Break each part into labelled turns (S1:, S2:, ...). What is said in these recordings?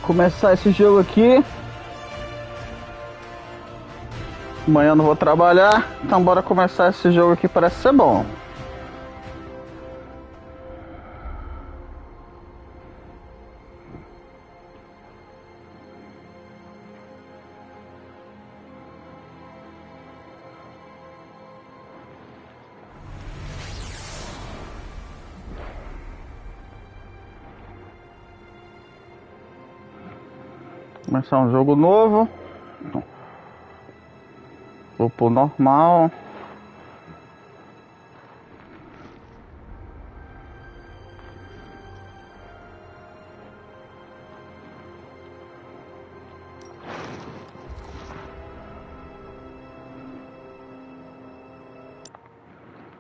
S1: Começar esse jogo aqui. Amanhã eu não vou trabalhar, então bora começar esse jogo aqui, parece ser bom. Começar um jogo novo. Vou pro normal.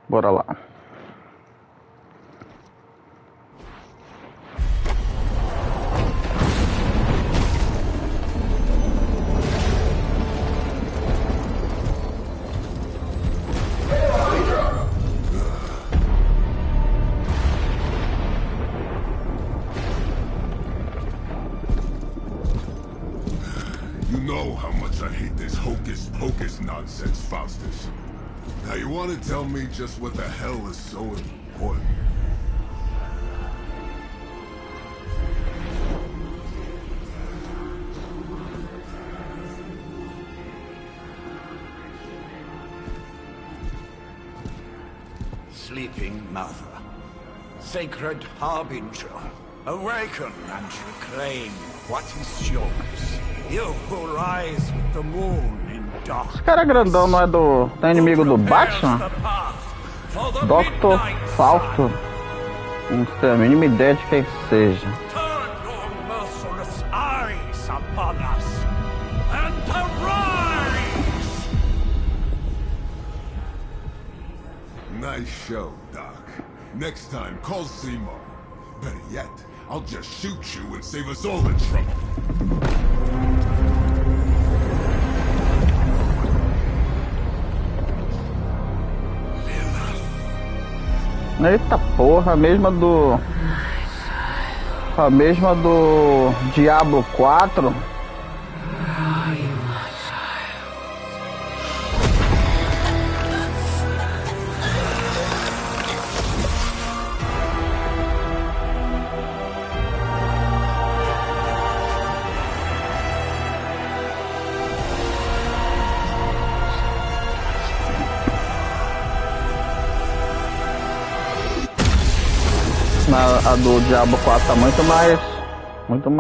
S1: Bora lá.
S2: Nonsense, Faustus. Now you want to tell me just what the hell is so important?
S3: Sleeping mother, sacred harbinger, awaken and reclaim what is yours. You who rise with the moon.
S1: Esse cara grandão não é do inimigo do Batman? Dr. Fausto. Não tenho a mínima ideia de quem seja.
S2: Nice show, Doc. Next time, call Seymour. Better yet, I'll just shoot you and save us all the trouble.
S1: Eita porra, a mesma do Diablo 4. A do Diablo 4 tá muito mais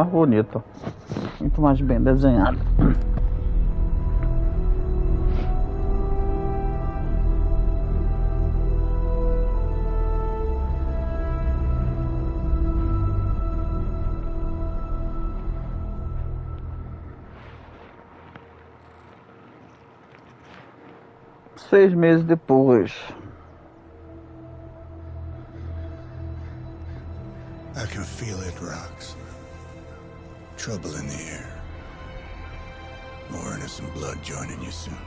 S1: bonita, muito mais bem desenhada. Seis meses depois.
S4: I can feel it, Rox. Trouble in the air. More innocent blood joining you soon.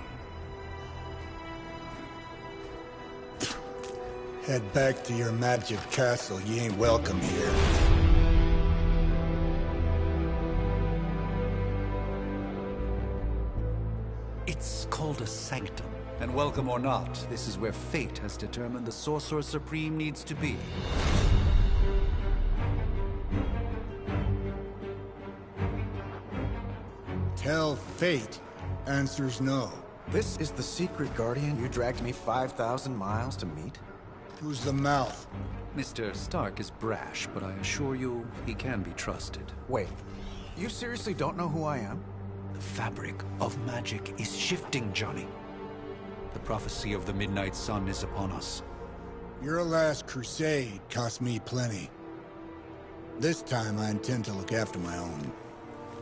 S4: Head back to your magic castle. You ain't welcome here.
S5: It's called a sanctum. And welcome or not, this is where fate has determined the Sorcerer Supreme needs to be.
S4: Tell fate. Answers no.
S6: This is the secret guardian you dragged me 5,000 miles to meet?
S4: Who's the mouth?
S5: Mr. Stark is brash, but I assure you, he can be trusted.
S6: Wait, you seriously don't know who I am?
S5: The fabric of magic is shifting, Johnny. The prophecy of the Midnight Sun is upon us.
S4: Your last crusade cost me plenty. This time I intend to look after my own.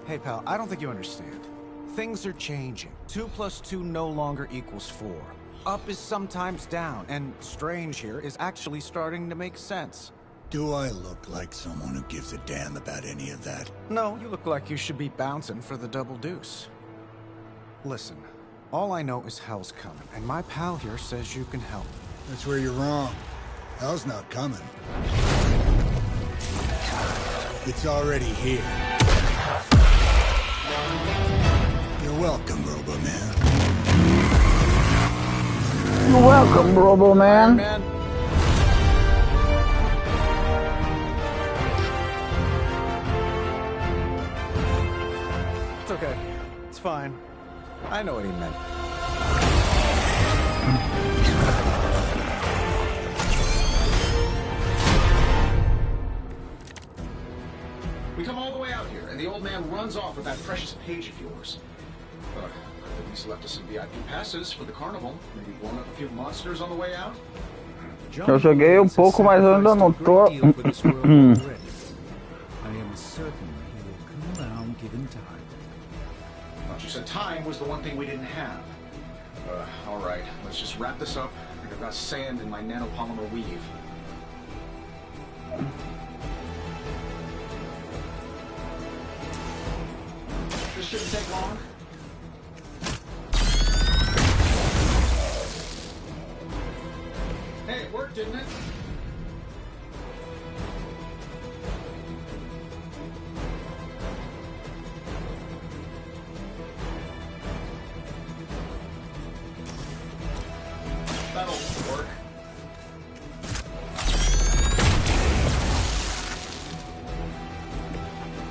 S6: Hey, pal, I don't think you understand. Things are changing. 2 + 2 no longer equals 4. Up is sometimes down, and strange here is actually starting to make sense.
S4: Do I look like someone who gives a damn about any of that?
S6: No, you look like you should be bouncing for the double deuce. Listen, all I know is hell's coming, and my pal here says you can help.
S4: That's where you're wrong. Hell's not coming. It's already here. Welcome, Robo-Man.
S1: Welcome, Robo-Man.
S6: Man. It's okay. It's fine. I know what he meant.
S7: We come all the way out here, and the old man runs off with that precious page of yours. But at least left us some VIP passes for the carnival. Maybe blown up a few monsters on the way out.
S1: Eu joguei pouco, mas eu ainda não tô.
S5: I am certain he will come around given time.
S7: But you said time was the one thing we didn't have. All right, let's just wrap this up. I've got sand in my nanopolymer weave. This shouldn't take long. Hey, it worked, didn't it? That'll work.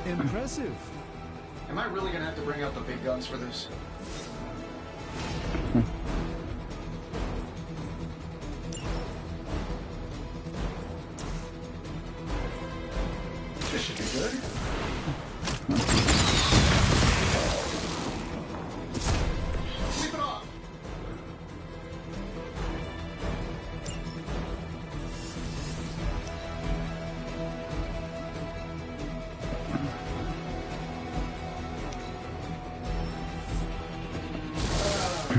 S5: Impressive.
S7: Am I really gonna have to bring out the big guns for this? This should be good. Sweep it off.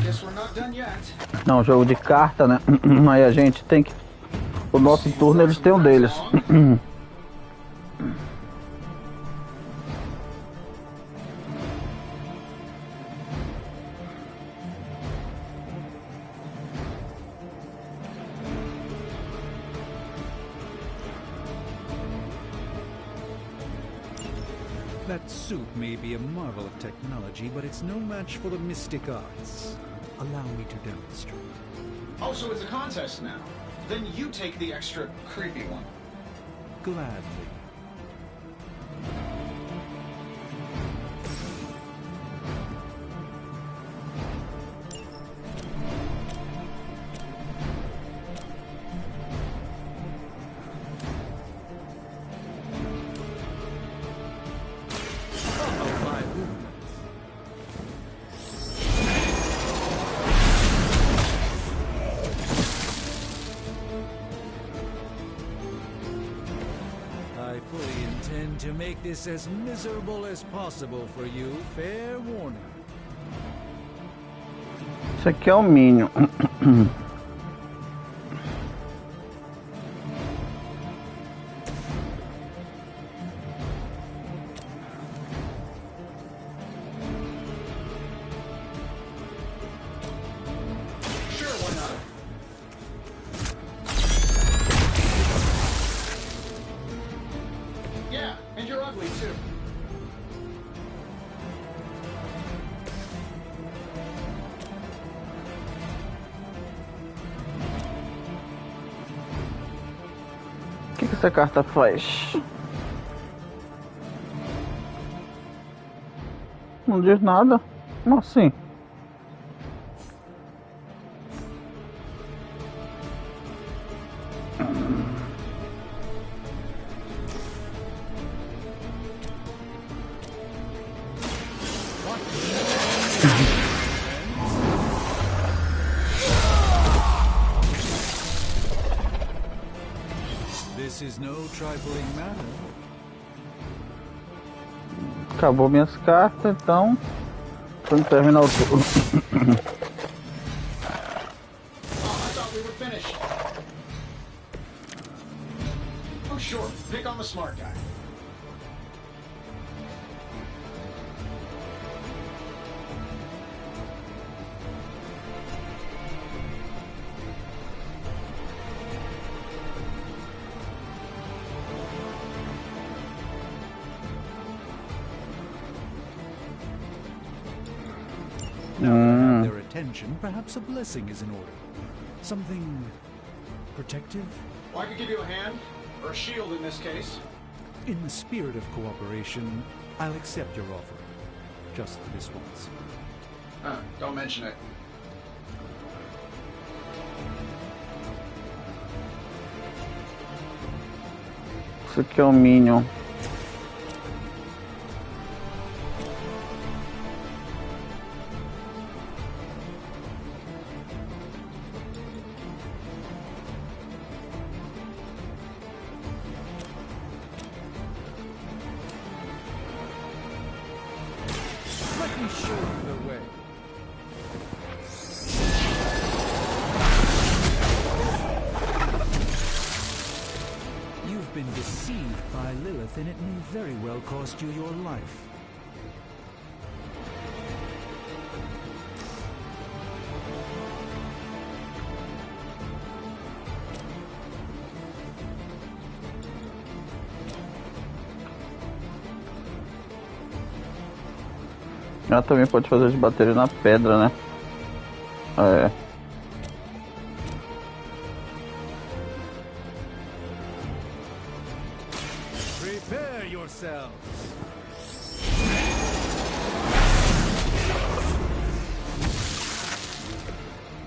S7: Guess we're not done yet.
S1: Não, jogo de carta, né? Aí a gente tem que. O nosso turno eles têm um deles.
S5: That suit may be a marvel of technology, but it's no match for the mystic arts. Allow me to demonstrate.
S7: Oh, so it's a contest now. Then you take the extra creepy one.
S5: Gladly. I fully intend to make this as miserable as possible for you. Fair warning.
S1: Isso aqui é o Minion.
S7: Sure, why not? Yeah, and you're ugly too.
S1: O que essa carta faz? Não diz nada. Como assim?
S5: This is no trifling matter.
S1: Acabou minhas cartas, então vamos terminar o turno.
S7: Oh, I thought we were finished. Oh, sure. Pick on the smart guy.
S5: Now that I have their attention, perhaps a blessing is in order. Something protective?
S7: Well, I could give you a hand, or a shield in this case.
S5: In the spirit of cooperation, I'll accept your offer. Just this once.
S7: Don't mention it.
S1: Isso aqui é o Minion.
S5: Let me show you the way. You've been deceived by Lilith, and it may very well cost you your life.
S1: Ela também pode fazer de bateria na pedra, né? É.
S5: Prepare yourselves.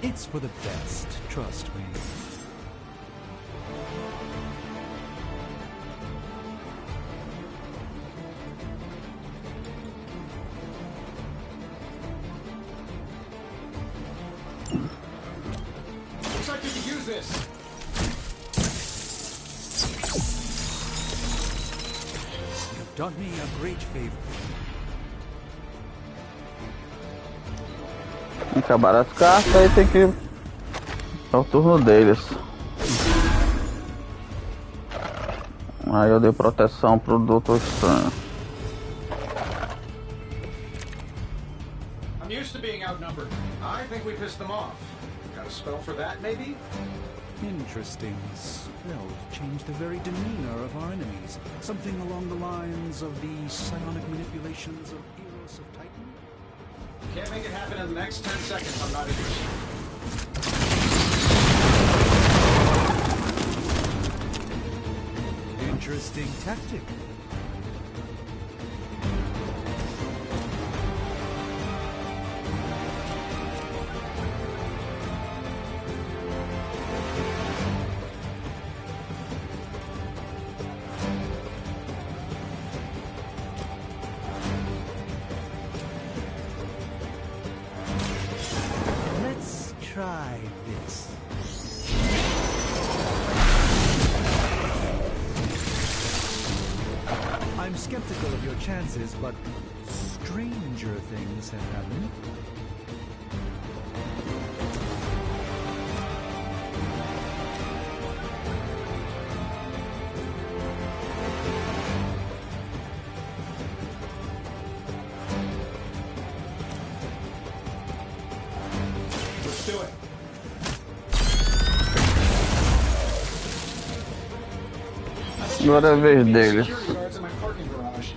S5: It's for the best, trust me.
S7: Looks like you could use this.
S5: You've done me a great favor.
S1: Acabar as cartas, aí tem que... É o turno deles. Aí eu dei proteção pro Doutor Estranho.
S7: I'm used to being outnumbered. I think we pissed them off. Got a spell for that, maybe?
S5: Interesting. Spells change the very demeanor of our enemies. Something along the lines of the psionic manipulations of Eros of Titan?
S7: Can't make it happen in the next 10 seconds. I'm not interested.
S5: Interesting tactic. Let's try this. I'm skeptical of your chances, but stranger things have happened.
S7: Let's do it.
S1: Agora é a vez deles.
S7: Security guards in my parking garage.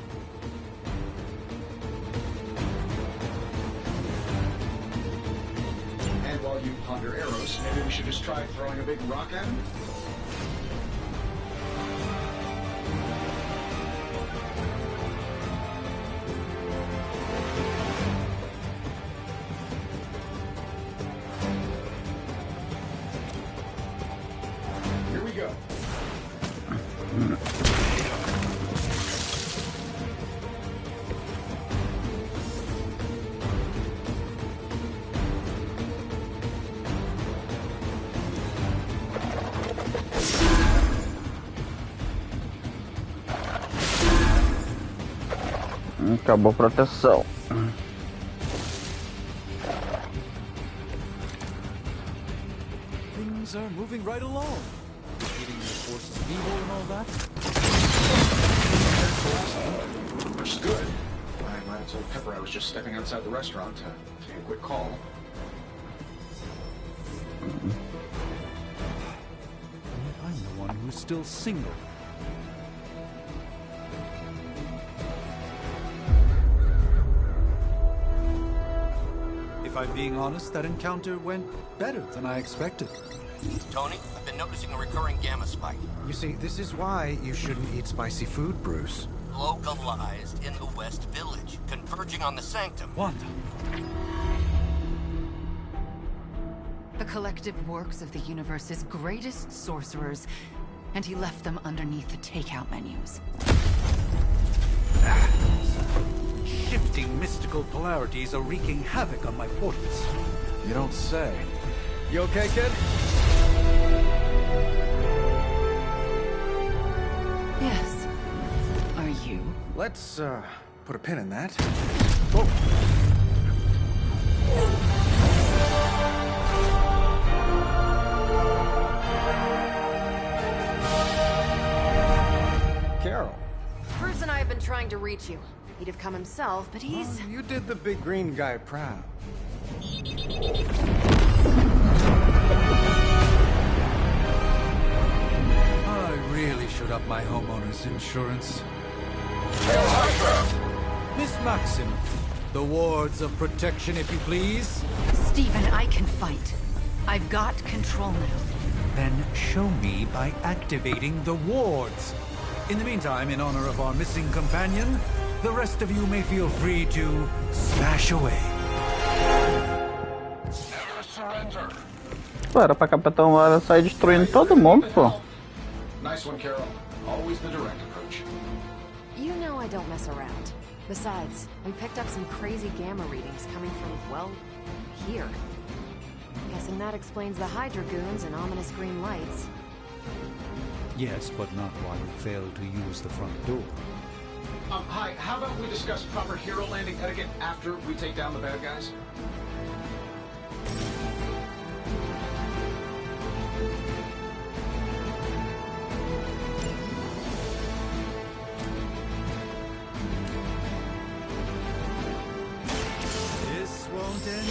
S7: And while you ponder arrows, maybe we should just try throwing a big rock at him? Here we go.
S1: Acabou a proteção.
S5: Things are moving right along. Getting the forces of evil and all that.
S7: Which is good. I might have told Pepper I was just stepping outside the restaurant to take a quick call.
S5: I'm the one who's still single. If If I'm being honest, that encounter went better than I expected.
S8: Tony, I've been noticing a recurring gamma spike.
S6: You see, this is why you shouldn't eat spicy food, Bruce.
S8: Localized in the West Village, converging on the Sanctum.
S5: Wanda.
S9: The collective works of the universe's greatest sorcerers, and he left them underneath the takeout menus.
S5: Shifting mystical polarities are wreaking havoc on my portals.
S6: You don't say. You okay, kid?
S9: Yes. Are you?
S6: Let's, put a pin in that. Carol.
S10: Bruce and I have been trying to reach you. He'd have come himself, but he's...
S6: You did the big green guy proud.
S5: I really should up my homeowner's insurance. Miss Maximoff, the wards of protection, if you please.
S9: Stephen, I can fight. I've got control now.
S5: Then show me by activating the wards. In the meantime, in honor of our missing companion, the rest of you may feel free to smash away.
S2: Never surrender.
S1: Pô, era pra Capitão Hora sair destruindo todo mundo, pô.
S7: Nice one, Carol. Always the direct approach.
S10: You know I don't mess around. Besides, we picked up some crazy gamma readings coming from, well, here. Guessing that explains the Hydra goons and ominous green lights.
S5: Yes, but not while you fail to use the front door.
S7: Hi, how about we discuss proper hero landing etiquette after we take down the bad guys?
S5: This won't end.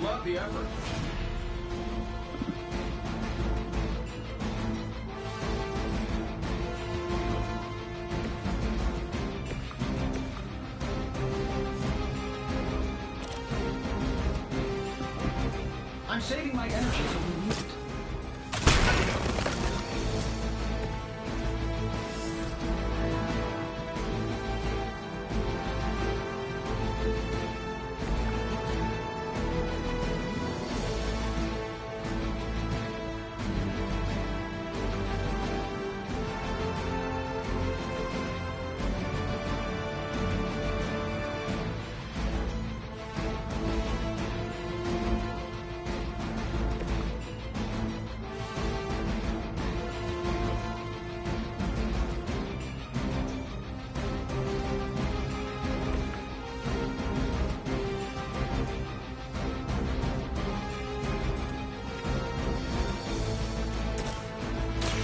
S7: Love the effort. I'm saving my energy so we need it.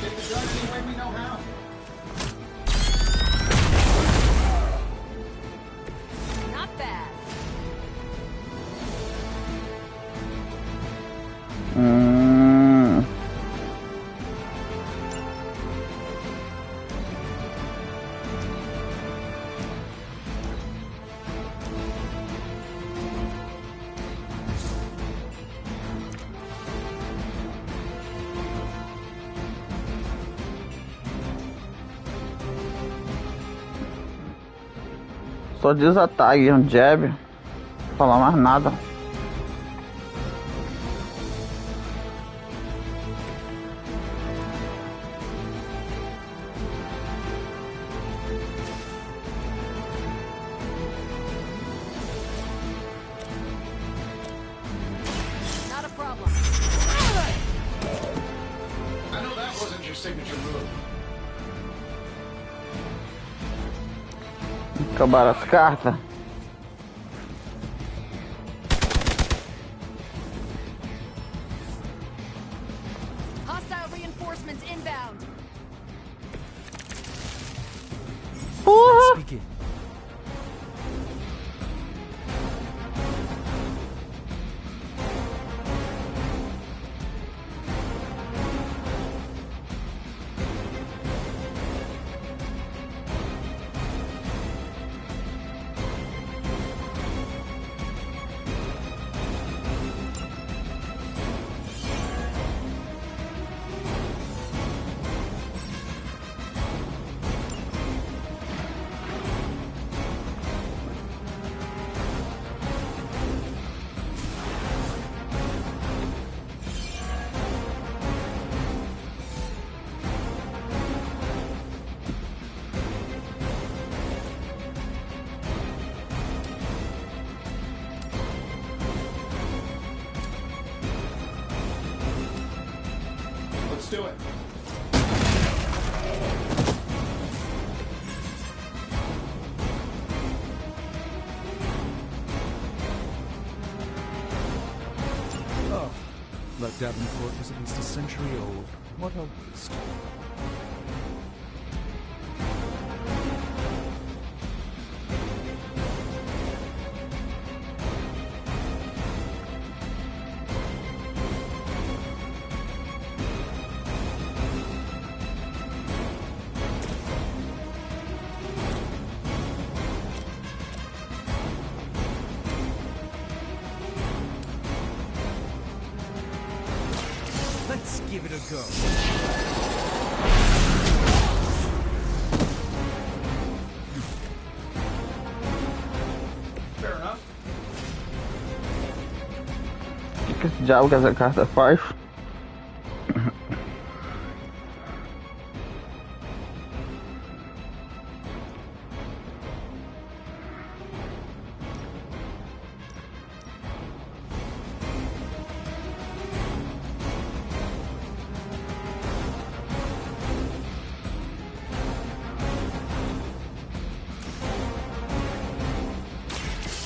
S7: Take the drugs any way we know how.
S10: Not bad.
S1: Só desataque, um jab. Não falar mais nada.
S10: Not a problem.
S7: I know that wasn't your signature move.
S1: Acabaram as cartas.
S10: Hostile reinforcements inbound.
S1: Porra!
S5: Begin.
S7: do it.
S5: Oh, that Davenport was at least a century old. What a waste. Let's give it a go.
S7: Fair enough.
S1: O que esse diabo que essa carta faz?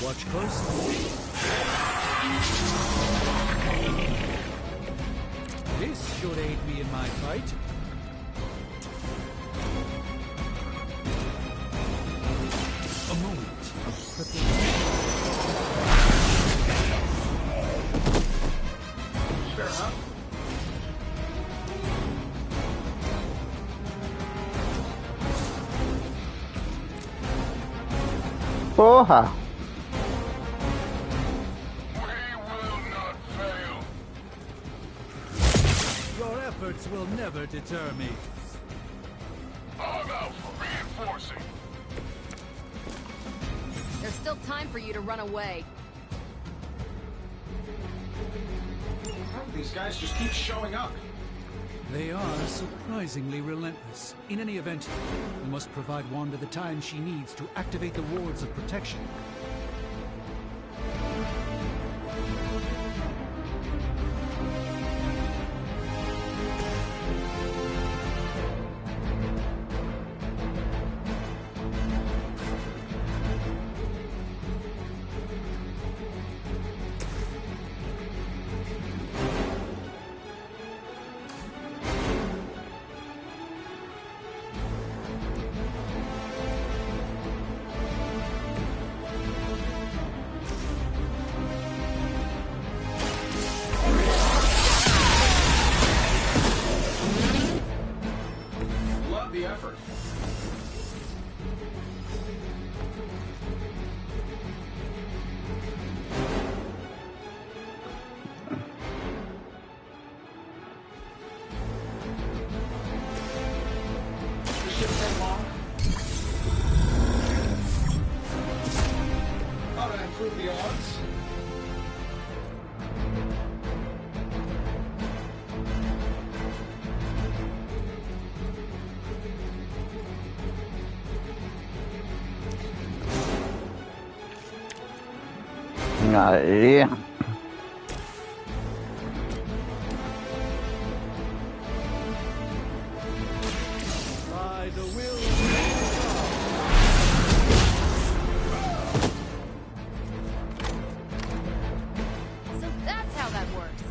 S5: Watch closely. This should aid me in my fight. A moment of preparation.
S7: Fair enough.
S1: Porra!
S5: Your efforts will never deter me.
S2: I'm out for reinforcing.
S10: There's still time for you to run away.
S7: These guys just keep showing up.
S5: They are surprisingly relentless. In any event, we must provide Wanda the time she needs to activate the wards of protection.
S7: Love the effort. This shouldn't take long. How to improve the odds?
S1: Aí.
S5: By the will
S10: So that's how that works.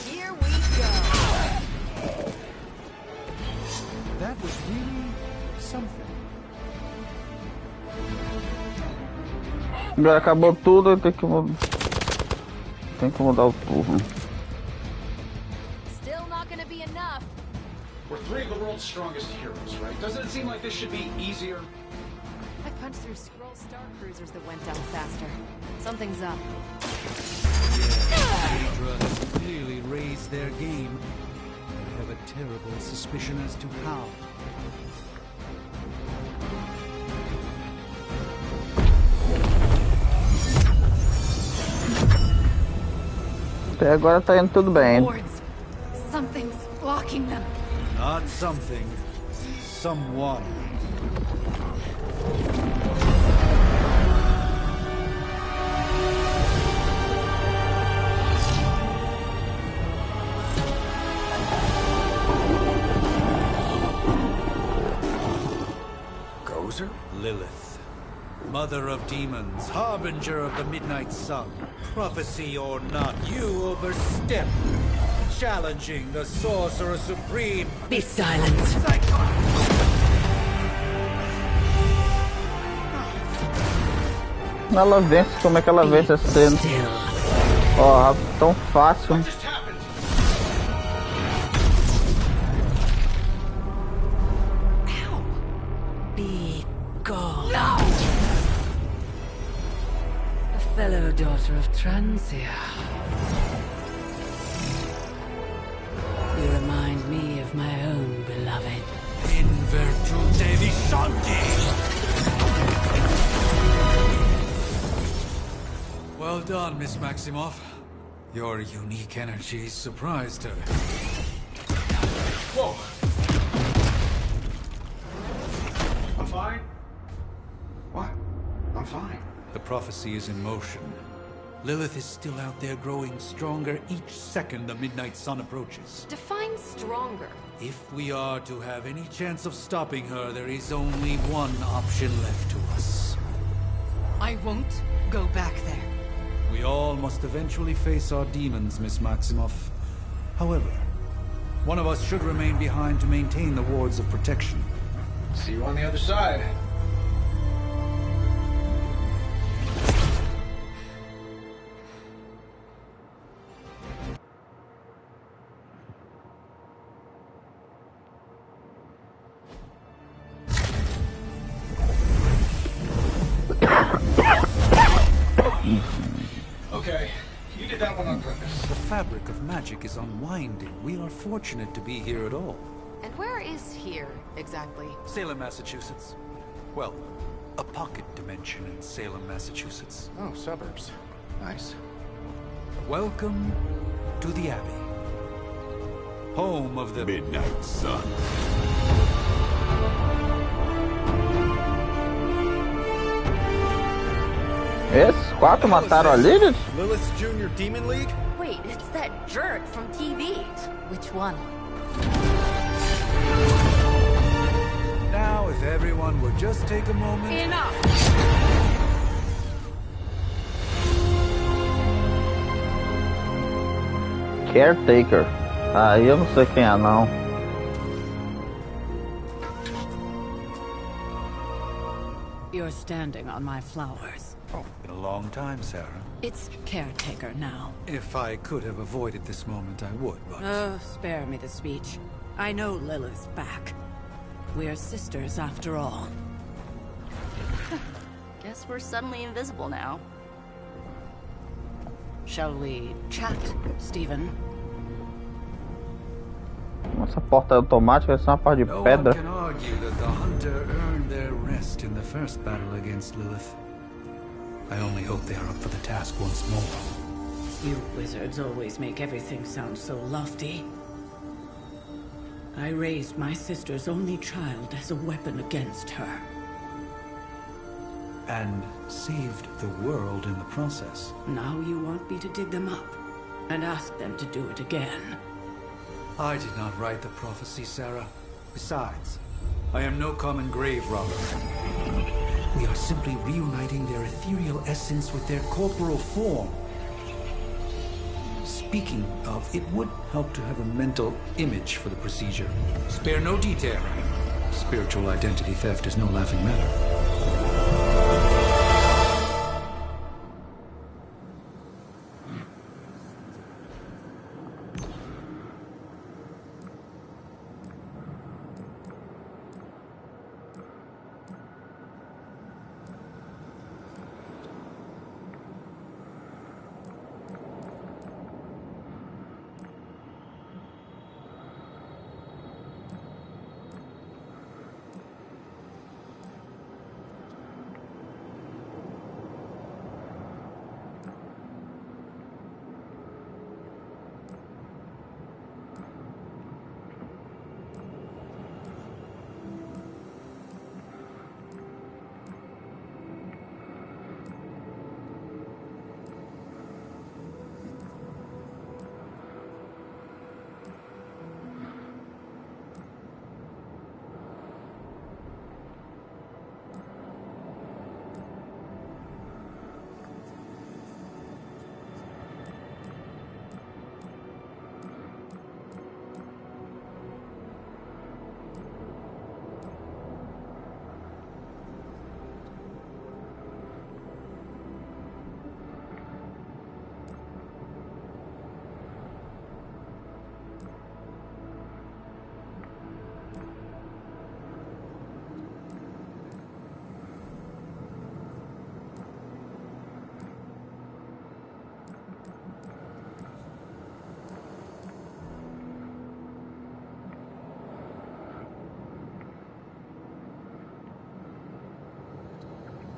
S10: Here we go.
S5: that was really something.
S1: Agora acabou tudo, tem que mudar o turno.
S10: Still not gonna be enough.
S7: We're three of the world's strongest heroes, right? Doesn't it seem like this should be easier?
S10: I've punched through scroll star cruisers that went down faster. Something's up.
S5: Hydra has clearly raised their game. I have a terrible suspicion as to how.
S1: Até agora tá indo tudo bem.
S9: Wards. Something's blocking them.
S5: Not something. Someone. Lilith, mother of demons, harbinger of the midnight sun. Prophecy or not, you overstep, challenging the sorcerer supreme.
S9: Be silent.
S1: Ela vence, como é que ela vence essa cena? Ó, tão fácil.
S9: Be gone. No! A fellow daughter of Transia. You remind me of my own beloved.
S5: In virtute vishanti! Well done, Miss Maximoff. Your unique energy surprised her.
S7: Whoa! I'm fine. What? I'm fine.
S5: The prophecy is in motion. Lilith is still out there growing stronger each second the midnight sun approaches.
S10: Define stronger.
S5: If we are to have any chance of stopping her, there is only one option left to us.
S9: I won't go back there.
S5: We all must eventually face our demons, Miss Maximoff. However, one of us should remain behind to maintain the wards of protection.
S7: See you on the other side. Okay, you did that one on purpose.
S5: The fabric of magic is unwinding. We are fortunate to be here at all.
S10: And where is here, exactly?
S5: Salem, Massachusetts. Well, a pocket dimension in Salem, Massachusetts.
S7: Oh, suburbs. Nice.
S5: Welcome to the Abbey. Home of the
S2: Midnight Sun.
S1: Esses quatro mataram a Lilith?
S6: Lilith's Junior Demon League?
S10: Wait, it's that jerk from TV. Which one?
S5: Now, if everyone would just take a moment...
S10: Enough!
S1: Caretaker. Aí eu não sei quem é não.
S9: You're standing on my flowers.
S5: Oh, been a long time, Sarah.
S9: It's caretaker now.
S5: If I could have avoided this moment, I would, but...
S9: Oh, spare me the speech. I know Lilith's back. We're sisters after all.
S11: Guess we're suddenly invisible now.
S9: Shall we chat, Stephen?
S1: Essa porta automática vai ser uma parte de
S5: No
S1: pedra.
S5: one can argue that the Hunter earned their rest in the first battle against Lilith. I only hope they are up for the task once more.
S9: You wizards always make everything sound so lofty. I raised my sister's only child as a weapon against her.
S5: And saved the world in the process.
S9: Now you want me to dig them up and ask them to do it again.
S5: I did not write the prophecy, Sarah. Besides, I am no common grave robber. We are simply reuniting their ethereal essence with their corporal form. Speaking of, it would help to have a mental image for the procedure. Spare no detail. Spiritual identity theft is no laughing matter.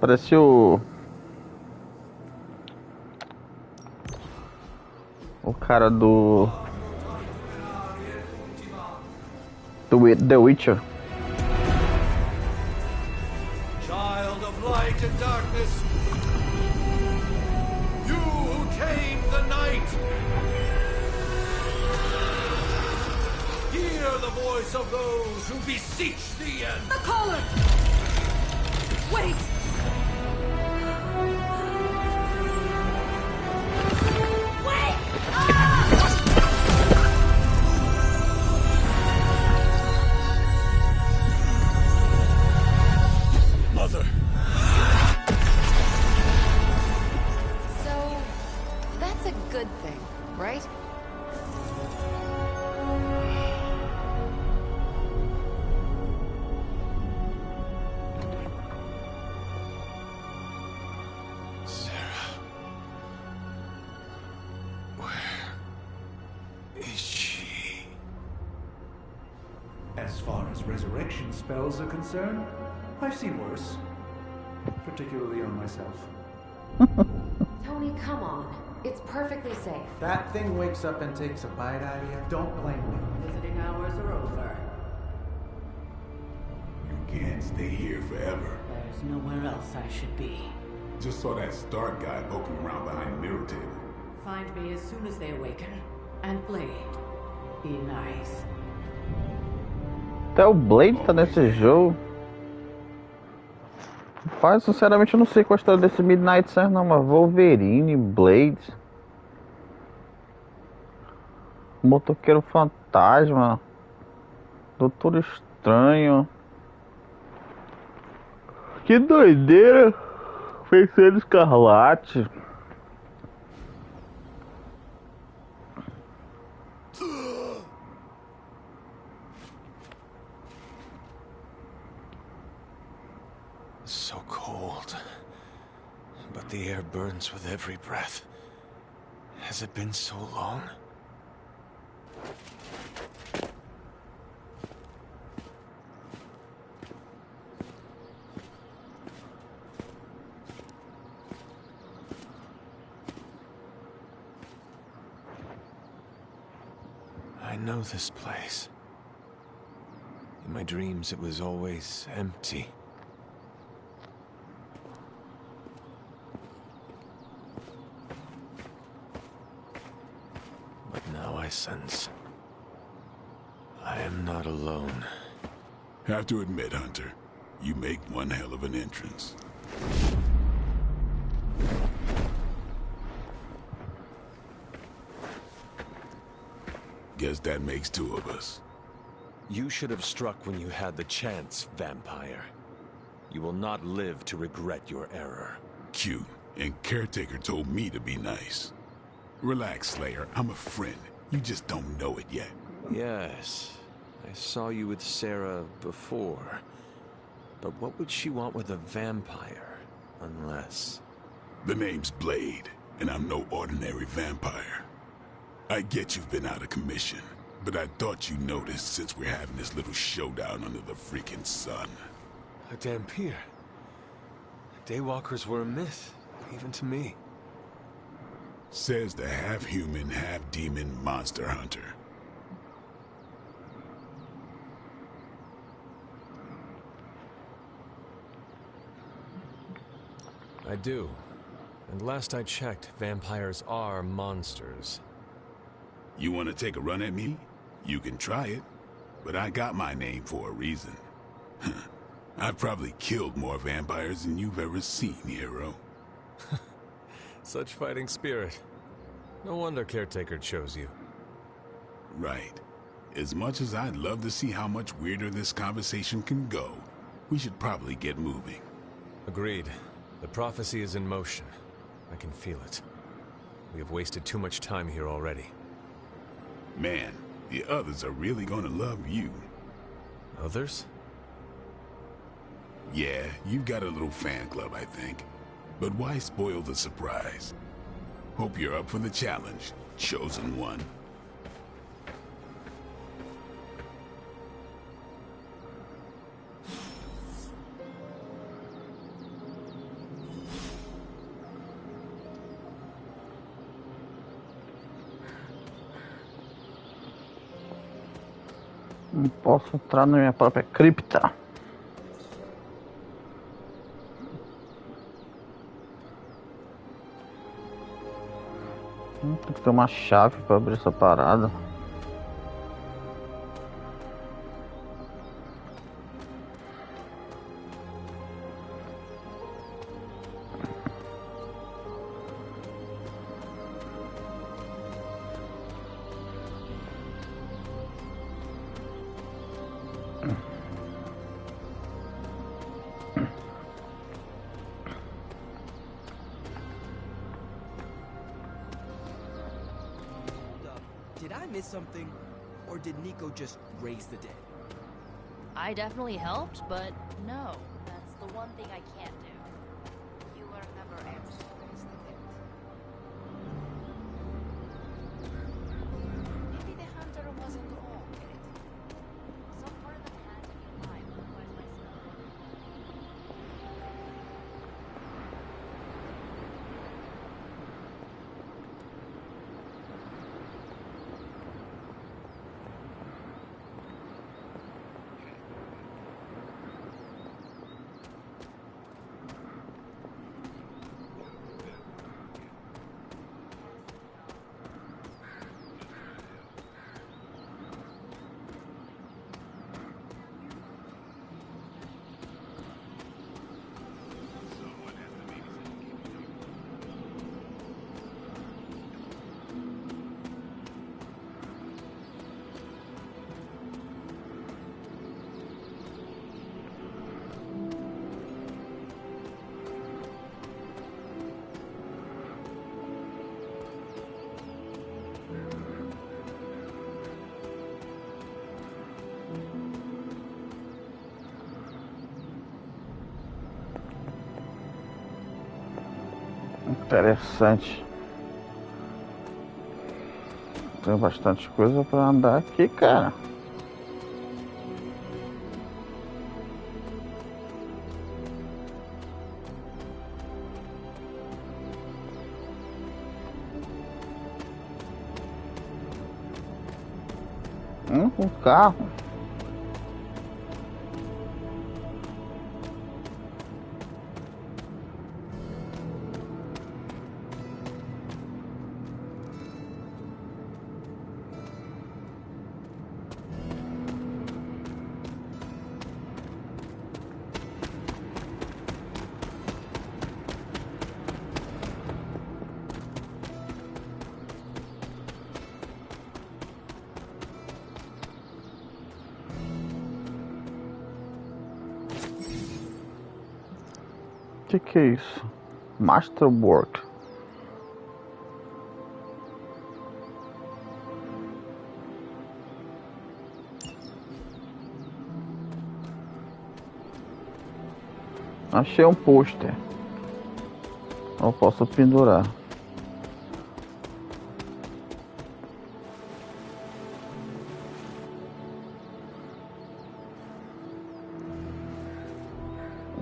S1: Parece o cara do The Witcher.
S5: Child of light and darkness, you who tame the night, hear the voice of those who beseech thee and...
S9: The caller! Wait! Wait!
S4: Mother!
S10: So, that's a good thing, right?
S5: As far as resurrection spells are concerned, I've seen worse. Particularly on myself.
S10: Tony, come on. It's perfectly safe.
S6: That thing wakes up and takes a bite out of you. Don't blame me.
S12: Visiting hours are over.
S2: You can't stay here forever.
S12: There's nowhere else I should be.
S2: Just saw that Stark guy poking around behind the mirror table.
S12: Find me as soon as they awaken. And Blade, be nice.
S1: Até o Blade tá nesse jogo. Rapaz, sinceramente eu não sei qual a história desse Midnight Sun não, mas Wolverine, Blade, Motoqueiro Fantasma, Doutor Estranho. Que doideira! Feiticeiro Escarlate.
S4: So cold. But the air burns with every breath. Has it been so long? I know this place. In my dreams, it was always empty. But now I sense I am not alone.
S2: Have to admit, Hunter, you make one hell of an entrance. Guess that makes two of us.
S4: You should have struck when you had the chance, vampire. You will not live to regret your error.
S2: Cute, and Caretaker told me to be nice. Relax, Slayer, I'm a friend. You just don't know it yet.
S4: Yes, I saw you with Sarah before. But what would she want with a vampire, unless...
S2: The name's Blade, and I'm no ordinary vampire. I get you've been out of commission, but I thought you noticed since we're having this little showdown under the freaking sun.
S4: A Dampier. Daywalkers were a myth, even to me.
S2: Says the half-human, half-demon monster hunter.
S4: I do. And last I checked, vampires are monsters.
S2: You want to take a run at me? You can try it. But I got my name for a reason. I've probably killed more vampires than you've ever seen, hero.
S4: Such fighting spirit. No wonder Caretaker chose you.
S2: Right. As much as I'd love to see how much weirder this conversation can go, we should probably get moving.
S4: Agreed. The prophecy is in motion. I can feel it. We have wasted too much time here already.
S2: Man, the others are really gonna love you.
S4: Others?
S2: Yeah, you've got a little fan club, I think. But why spoil the surprise? Hope you're up for the challenge, chosen one.
S1: Não posso entrar na minha própria cripta. Tem que ter uma chave para abrir essa parada.
S13: Did I miss something? Or did Nico just raise the dead?
S11: I definitely helped, but no. That's the one thing I can't do. You were never able to raise the dead. Maybe the hunter wasn't all dead. Some part of them had to be alive, otherwise my son wouldn't.
S1: Interessante. Tem bastante coisa para andar aqui, cara. Um carro. Que é isso? Masterwork. Achei um pôster. Eu posso pendurar.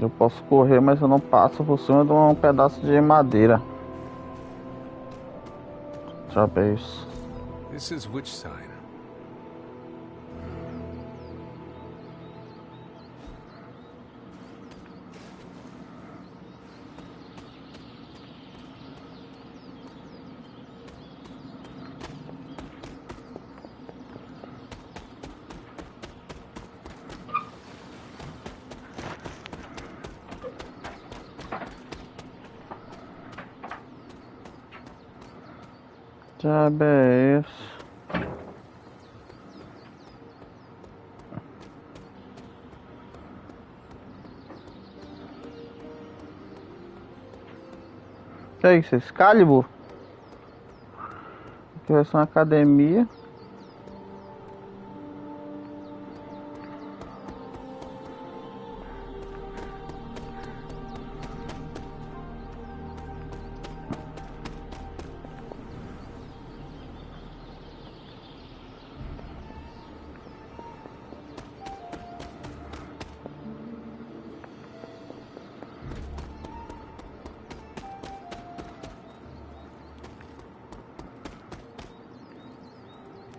S1: Eu posso correr, mas eu não passo por cima de um pedaço de madeira. Deixa eu ver isso.
S14: This is which sign?
S1: Diabo é isso? Que é isso? Excalibur? Aqui vai ser uma academia.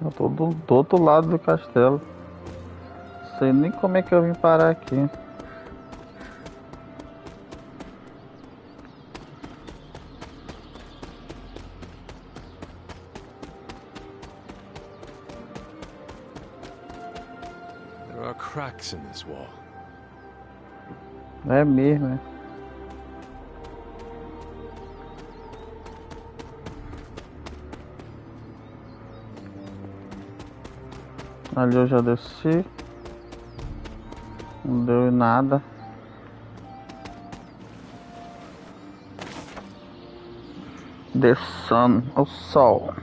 S1: Eu tô do outro lado do castelo. sei nem como é que eu vim parar aqui.
S14: There are cracks in this wall.
S1: É mesmo, né? Ali eu já desci. Não deu em nada. The sun, o sol.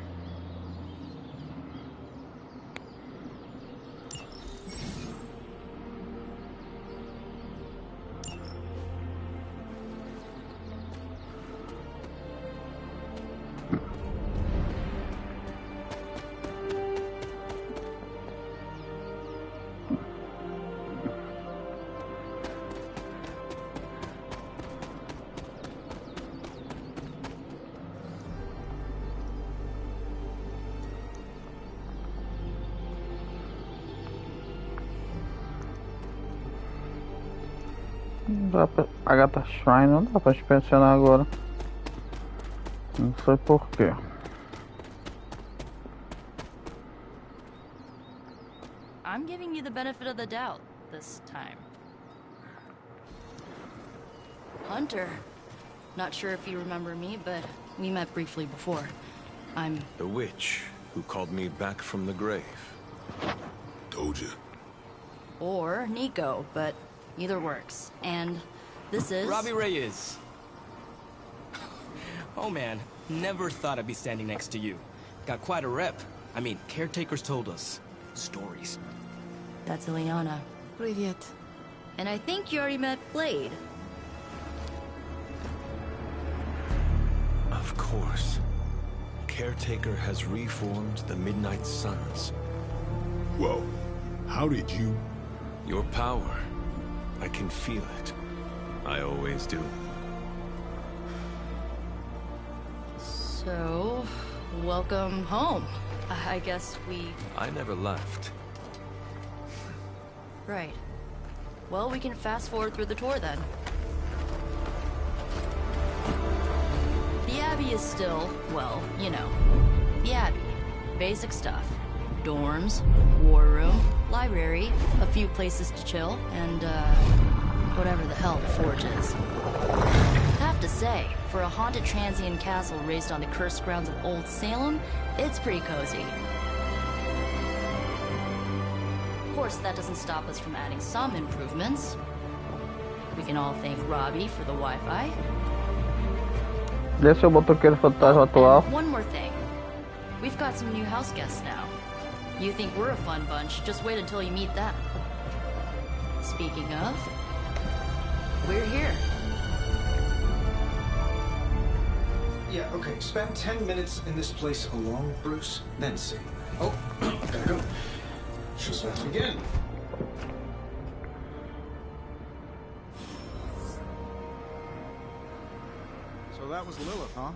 S1: Não dá pra... Agatha Shrine não dá pra inspecionar agora. Não sei porquê.
S11: I'm giving you the benefit of the doubt this time. Hunter. Not sure if you remember me, but we met briefly before. I'm...
S14: The witch who called me back from the grave.
S2: Told you.
S11: Or Nico, but either works. And this is...
S13: Robbie Reyes. Oh man, never thought I'd be standing next to you. Got quite a rep. I mean, caretakers told us stories.
S11: That's Ileana.
S10: Привет.
S11: And I think you already met Blade.
S14: Of course. Caretaker has reformed the Midnight Suns.
S2: Whoa. How did you...
S14: Your power. I can feel it. I always do.
S11: So, welcome home. I guess we...
S14: I never left.
S11: Right. Well, we can fast forward through the tour then. The Abbey is still, well, you know, the Abbey. Basic stuff. Dorms, war room, library, a few places to chill, and, whatever the hell the Forge is. Have to say, for a haunted transient castle raised on the cursed grounds of Old Salem, it's pretty cozy. Of course, that doesn't stop us from adding some improvements. We can all thank Robbie for the Wi-Fi.
S1: Esse é o motoqueiro fantasma atual.
S11: And one more thing. We've got some new house guests now. You think we're a fun bunch, just wait until you meet them. Speaking of, we're here.
S7: Yeah, okay. Spend 10 minutes in this place alone, Bruce, then see. Oh, gotta go. Just let's begin. So that was Lilith, huh?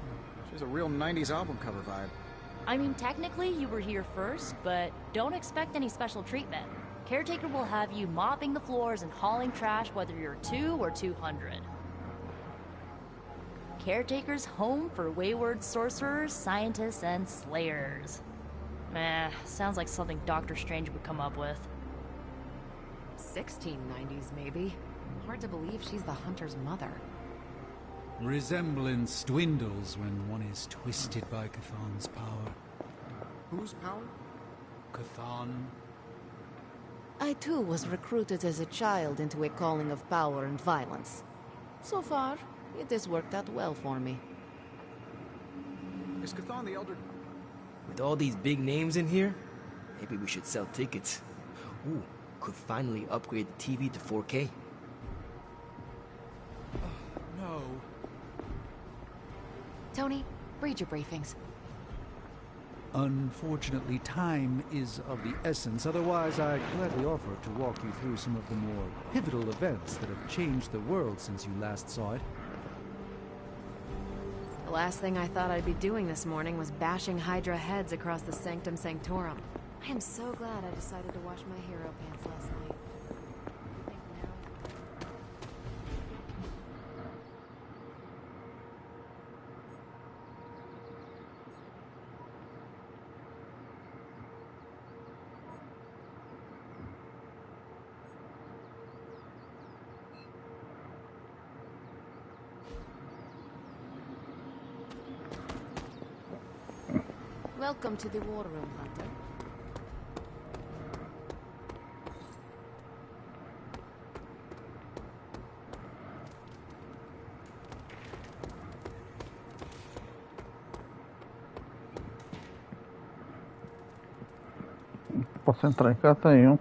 S7: She's a real 90s album cover vibe.
S11: I mean, technically you were here first, but don't expect any special treatment. Caretaker will have you mopping the floors and hauling trash whether you're 2 or 200. Caretaker's home for wayward sorcerers, scientists, and slayers. Meh, sounds like something Doctor Strange would come up with.
S10: 1690s, maybe. Hard to believe she's the Hunter's mother.
S5: Resemblance dwindles when one is twisted by Cathan's power.
S7: Whose power?
S5: Cathan.
S10: I too was recruited as a child into a calling of power and violence. So far, it has worked out well for me.
S7: Is Cathan the Elder?
S13: With all these big names in here, maybe we should sell tickets. Ooh, could finally upgrade the TV to 4K.
S5: No.
S10: Tony, read your briefings.
S5: Unfortunately, time is of the essence. Otherwise, I'd gladly offer to walk you through some of the more pivotal events that have changed the world since you last saw it.
S10: The last thing I thought I'd be doing this morning was bashing Hydra heads across the Sanctum Sanctorum. I am so glad I decided to wash my hero pants last night. Welcome to the war room, Hunter.
S1: Posso entrar em cá? Tem um.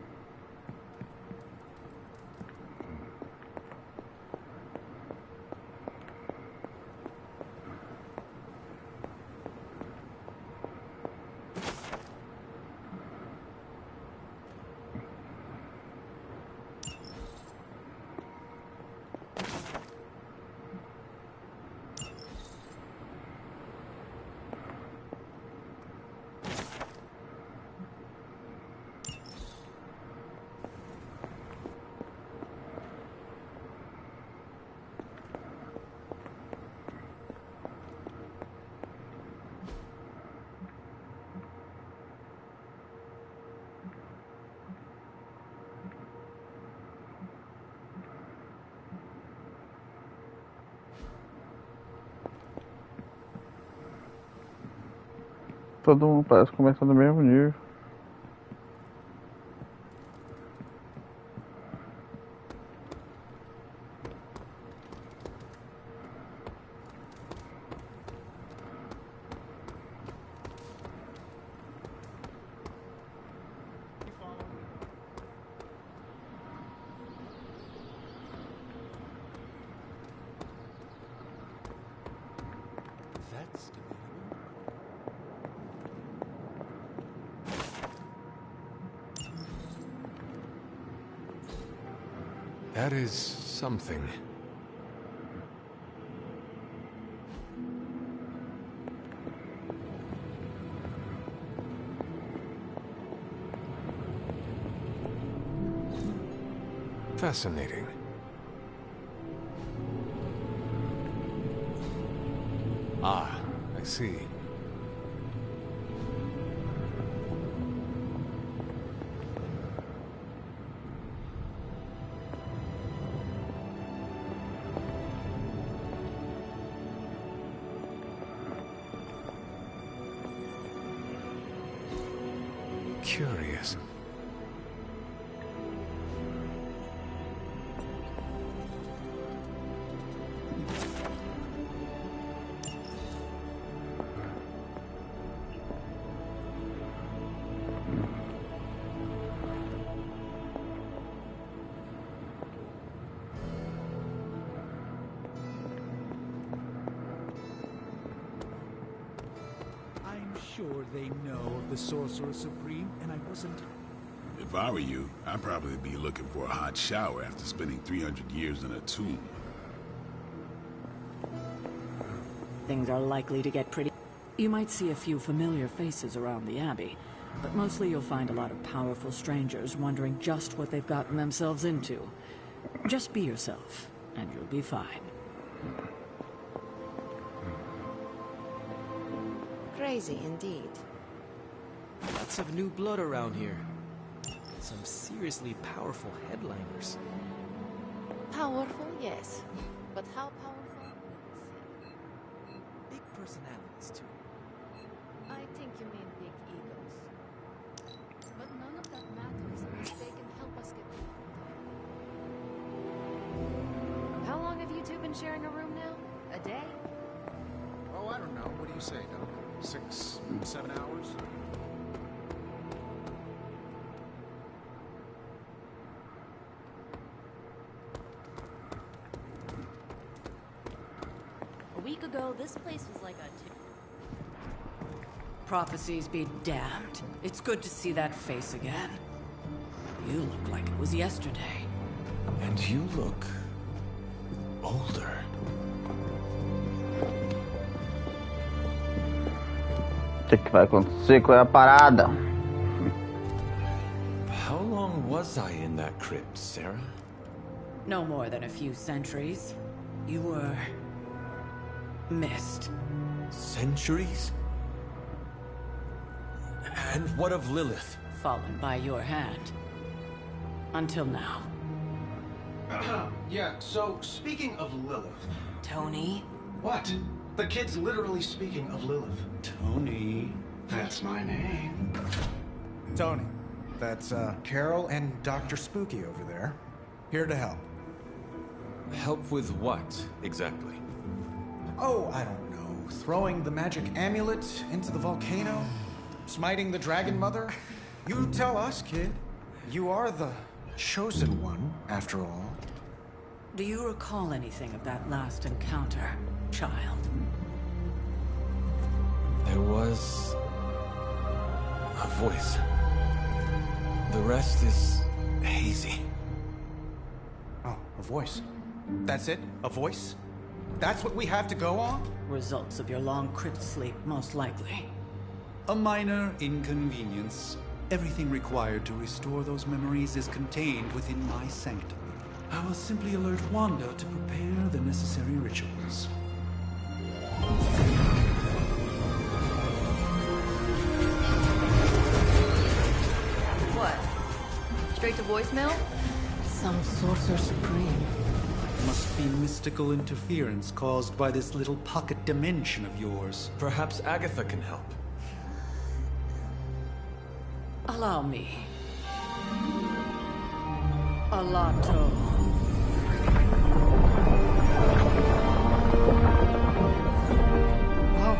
S1: Todo mundo parece começar no mesmo nível.
S14: That's That is something. Fascinating. Ah, I see. Curious.
S15: I'm sure they know of the Sorcerer Supreme, and I wasn't...
S2: If I were you, I'd probably be looking for a hot shower after spending 300 years in a tomb.
S12: Things are likely to get pretty... You might see a few familiar faces around the Abbey, but mostly you'll find a lot of powerful strangers wondering just what they've gotten themselves into. Just be yourself, and you'll be fine.
S10: Crazy indeed.
S13: Lots of new blood around here. Some seriously powerful headliners.
S10: Powerful, yes. But how powerful?
S13: Big personalities, too.
S10: I think you mean big egos. But none of that matters unless they can help us get through. How long have you two been sharing a room now? A day?
S7: Oh, I don't know. What do you say, Doc? 6, 7 hours?
S11: A week ago, this place was like a...
S12: Prophecies be damned. It's good to see that face again. You look like it was yesterday.
S14: And you look... older.
S1: O que vai acontecer? Qual é a parada?
S14: How long was I in that crypt, Sarah?
S12: No more than a few centuries. You were... missed.
S14: Centuries? And what of Lilith?
S12: Fallen by your hand. Until now.
S7: Yeah, so speaking of Lilith...
S12: Tony?
S7: What? The kid's literally speaking of Lilith.
S14: Tony...
S7: That's What's my name?
S6: Tony. That's, Carol and Dr. Spooky over there. Here to help.
S14: Help with what, exactly?
S6: Oh, I don't know. Throwing the magic amulet into the volcano? Smiting the Dragon Mother? You tell us, kid. You are the chosen one, after all.
S12: Do you recall anything of that last encounter, child?
S14: There was a voice. The rest is hazy.
S6: Oh, a voice. That's it? A voice? That's what we have to go on?
S12: Results of your long crypt sleep, most likely.
S5: A minor inconvenience. Everything required to restore those memories is contained within my sanctum. I will simply alert Wanda to prepare the necessary rituals.
S11: What? Straight to voicemail?
S9: Some sorcerer supreme.
S5: Must be mystical interference caused by this little pocket dimension of yours.
S14: Perhaps Agatha can help.
S12: Allow me. Alato.
S9: Whoa,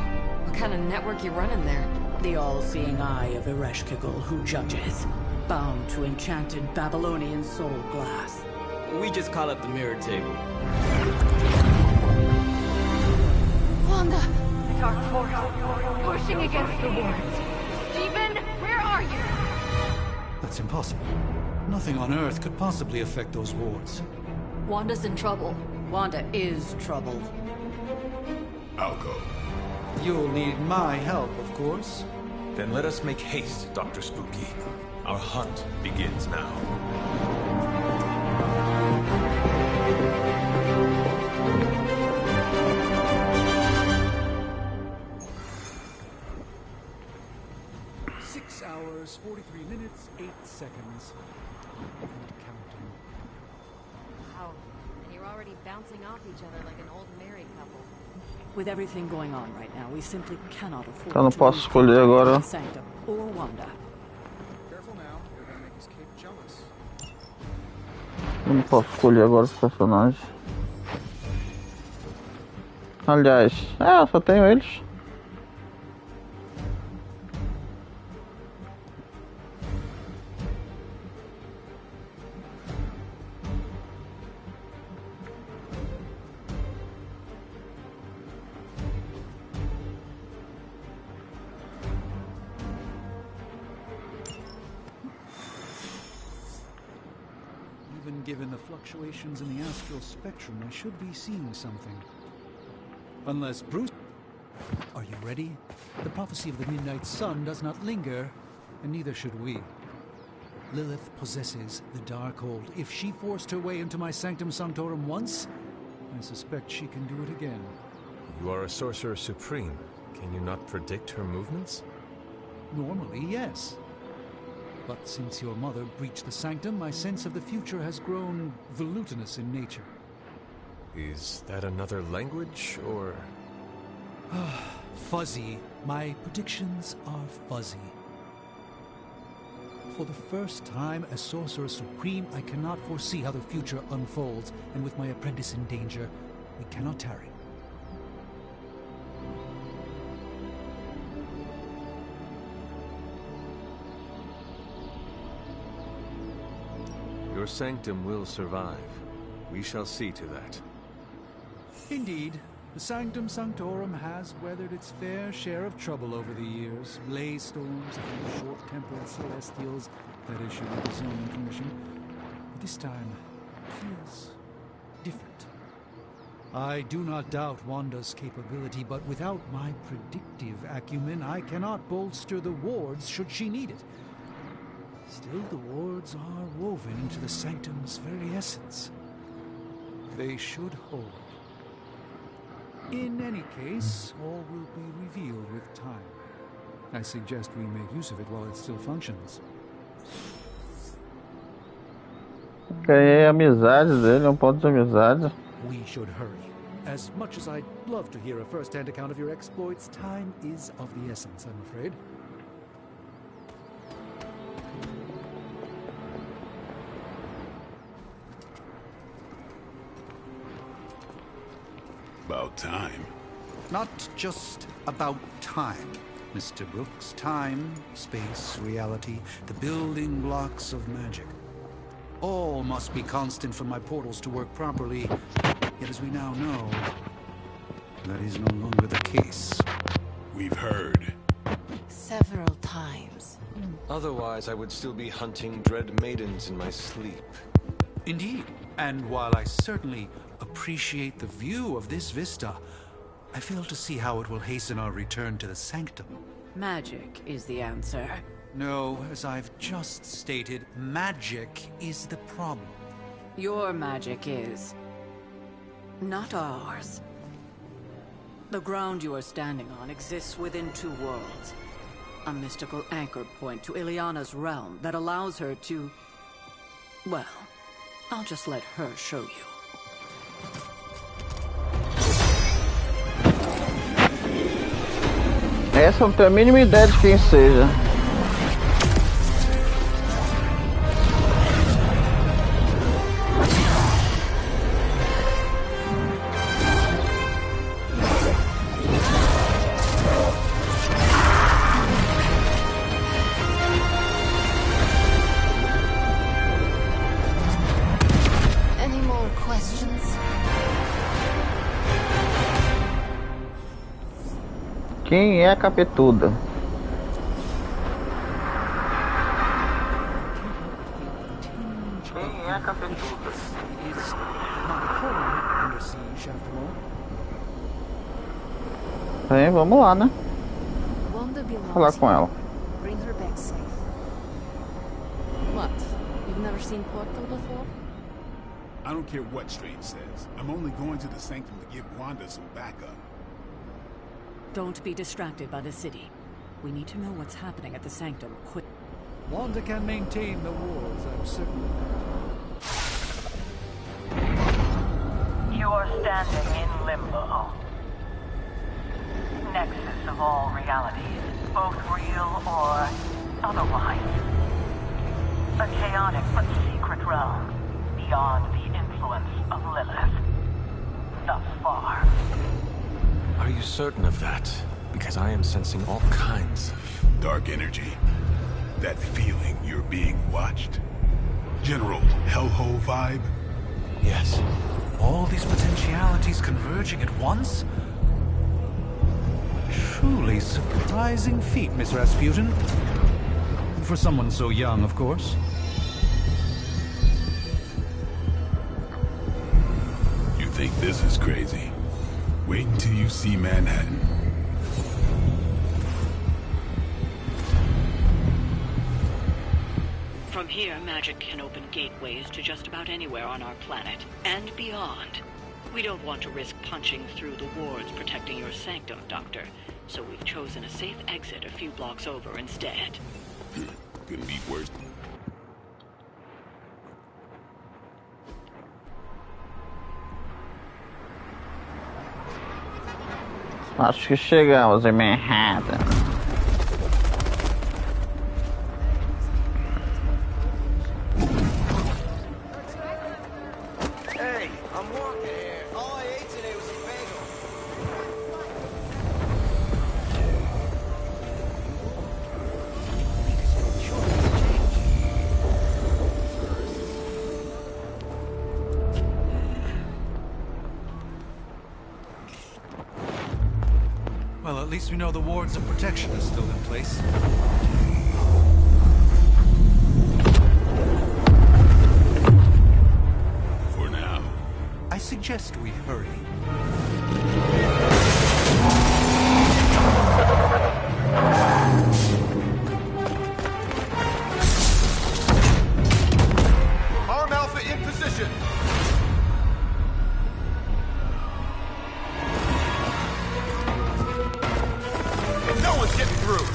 S9: what kind of network you running there?
S12: The all-seeing eye of Ereshkigal who judges, bound to enchanted Babylonian soul glass.
S13: We just call it the mirror table.
S9: Wanda! Dark portal, pushing against the wards. Stephen, where are you?
S5: That's impossible. Nothing on Earth could possibly affect those wards.
S11: Wanda's in trouble.
S12: Wanda is troubled.
S2: I'll go.
S5: You'll need my help, of course.
S14: Then let us make haste, Dr. Spooky. Our hunt begins now.
S15: Hours, 43 minutes, 8 seconds. And counting.
S10: Wow. And you're already bouncing off each other like an old married couple.
S12: With everything going on right now, we simply cannot afford
S1: Eu não posso escolher agora.
S12: Sanctum or Wanda.
S7: Careful now, you're gonna make his kid jealous.
S1: Eu não posso escolher agora os personagens. Aliás, eu só tenho eles.
S5: Given the fluctuations in the astral spectrum, I should be seeing something. Unless Bruce... Are you ready? The prophecy of the Midnight Sun does not linger, and neither should we. Lilith possesses the Darkhold. If she forced her way into my Sanctum Sanctorum once, I suspect she can do it again.
S14: You are a sorcerer supreme. Can you not predict her movements?
S5: Normally, yes. But since your mother breached the sanctum, my sense of the future has grown volutinous in nature.
S14: Is that another language, or...?
S5: Fuzzy. My predictions are fuzzy. For the first time as Sorcerer Supreme, I cannot foresee how the future unfolds, and with my apprentice in danger, we cannot tarry.
S14: Your sanctum will survive. We shall see to that.
S5: Indeed. The Sanctum Sanctorum has weathered its fair share of trouble over the years. Blaze storms, a few short-tempered celestials that issued the zoning commission. But this time, it feels different. I do not doubt Wanda's capability, but without my predictive acumen, I cannot bolster the wards should she need it. Still, the wards are woven into the sanctum's very essence. They should hold. In any case, all will be revealed with time. I suggest we make use of it while it still functions.
S1: Ganhei a amizade dele, ponto de amizade.
S5: We should hurry. As much as I'd love to hear a first-hand account of your exploits, time is of the essence, I'm afraid.
S2: about time.
S6: Not just about time, Mr. Brooks. Time, space, reality, the building blocks of magic. All must be constant for my portals to work properly. Yet as we now know, that is no longer the case.
S2: We've heard.
S10: Several times.
S14: Otherwise, I would still be hunting dread maidens in my sleep.
S6: Indeed. And while I certainly appreciate the view of this vista, I fail to see how it will hasten our return to the sanctum.
S12: Magic is the answer.
S6: No, as I've just stated, magic is the problem.
S12: Your magic is... not ours. The ground you are standing on exists within two worlds. A mystical anchor point to Ileana's realm that allows her to... well, I'll just let her show you.
S1: Essa eu não tenho a mínima ideia de quem seja.
S10: Any more questions?
S1: Quem é a capetuda? Quem é a capetuda?
S15: Is my home under siege after all?
S1: Bem, vamos lá, né?
S10: Wanda belongs
S1: Falar com ela.
S10: Bring her back safe.
S11: What? You've never seen Portal before?
S2: I don't care what Strange says. I'm only going to the sanctum to give Wanda some backup.
S12: Don't be distracted by the city. We need to know what's happening at the sanctum quick.
S15: Wanda can maintain the wards, I'm certain.
S16: You are standing in limbo. Nexus of all realities, both real or otherwise. A chaotic but secret realm, beyond the influence of Lilith. Thus far.
S14: Are you certain of that? Because I am sensing all kinds of...
S2: dark energy. That feeling you're being watched. General hellhole vibe?
S14: Yes.
S6: All these potentialities converging at once? Truly surprising feat, Miss Rasputin. For someone so young, of course.
S2: You think this is crazy? Wait until you see Manhattan.
S17: From here, magic can open gateways to just about anywhere on our planet, and beyond. We don't want to risk punching through the wards protecting your sanctum, Doctor, so we've chosen a safe exit a few blocks over instead.
S2: Couldn't be worse.
S1: Acho que chegamos em Manhattan.
S13: Hey, I'm walking here. All I ate today was a bagel.
S6: Well, at least we know the wards of protection are still in place.
S2: For now.
S6: I suggest we hurry.
S18: Arm Alpha in position. No one's getting through.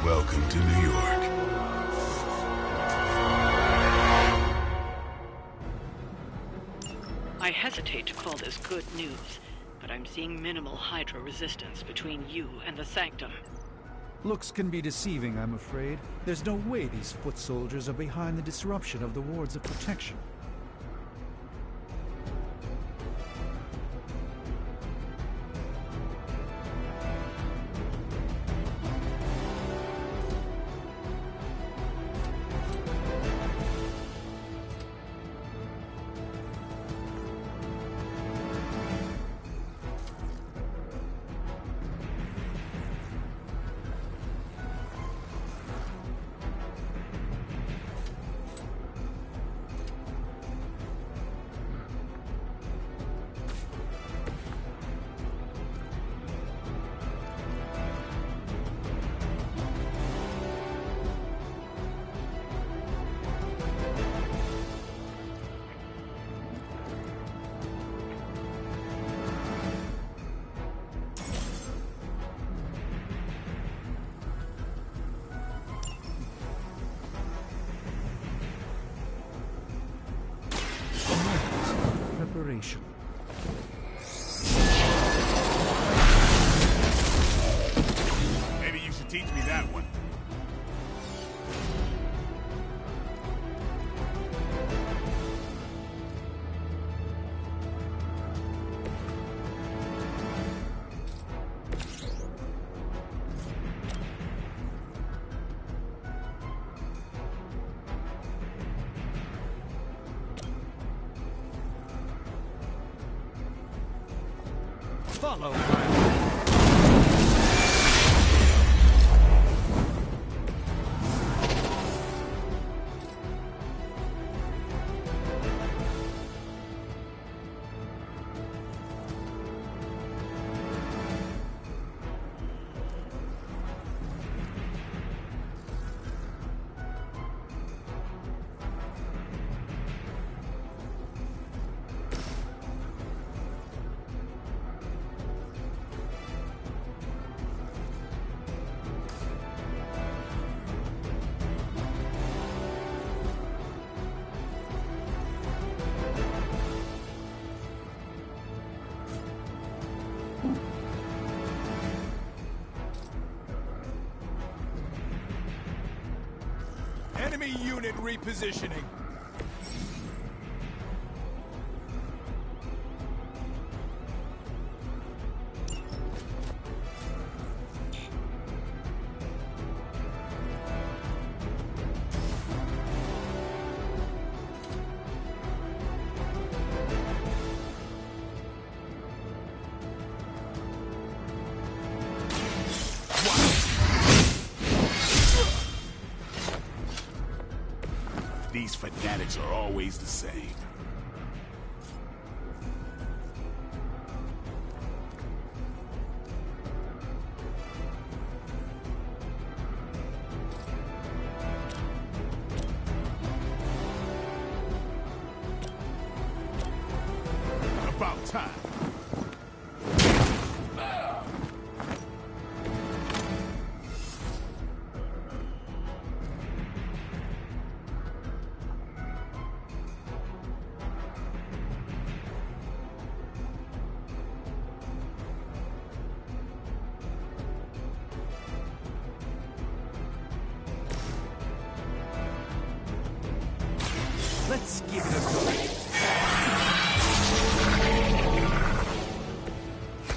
S2: Welcome to New York.
S17: I hesitate to call this good news, but I'm seeing minimal Hydra resistance between you and the Sanctum.
S15: Looks can be deceiving, I'm afraid. There's no way these foot soldiers are behind the disruption of the wards of protection. exploration.
S2: Maybe you should teach me that one.
S15: Follow.
S18: Enemy unit repositioning.
S2: These fanatics are always the same. About time.
S15: Let's give it a go.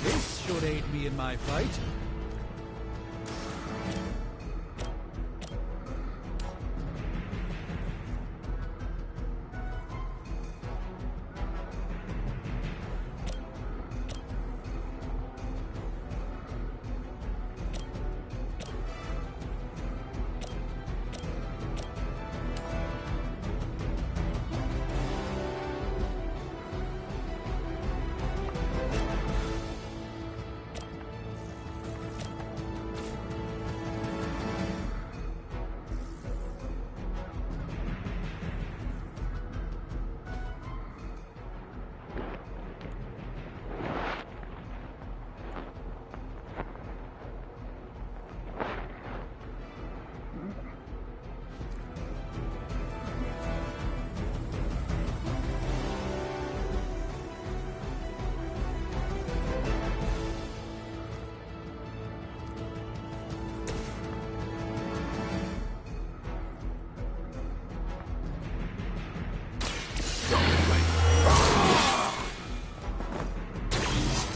S15: This should aid me in my fight.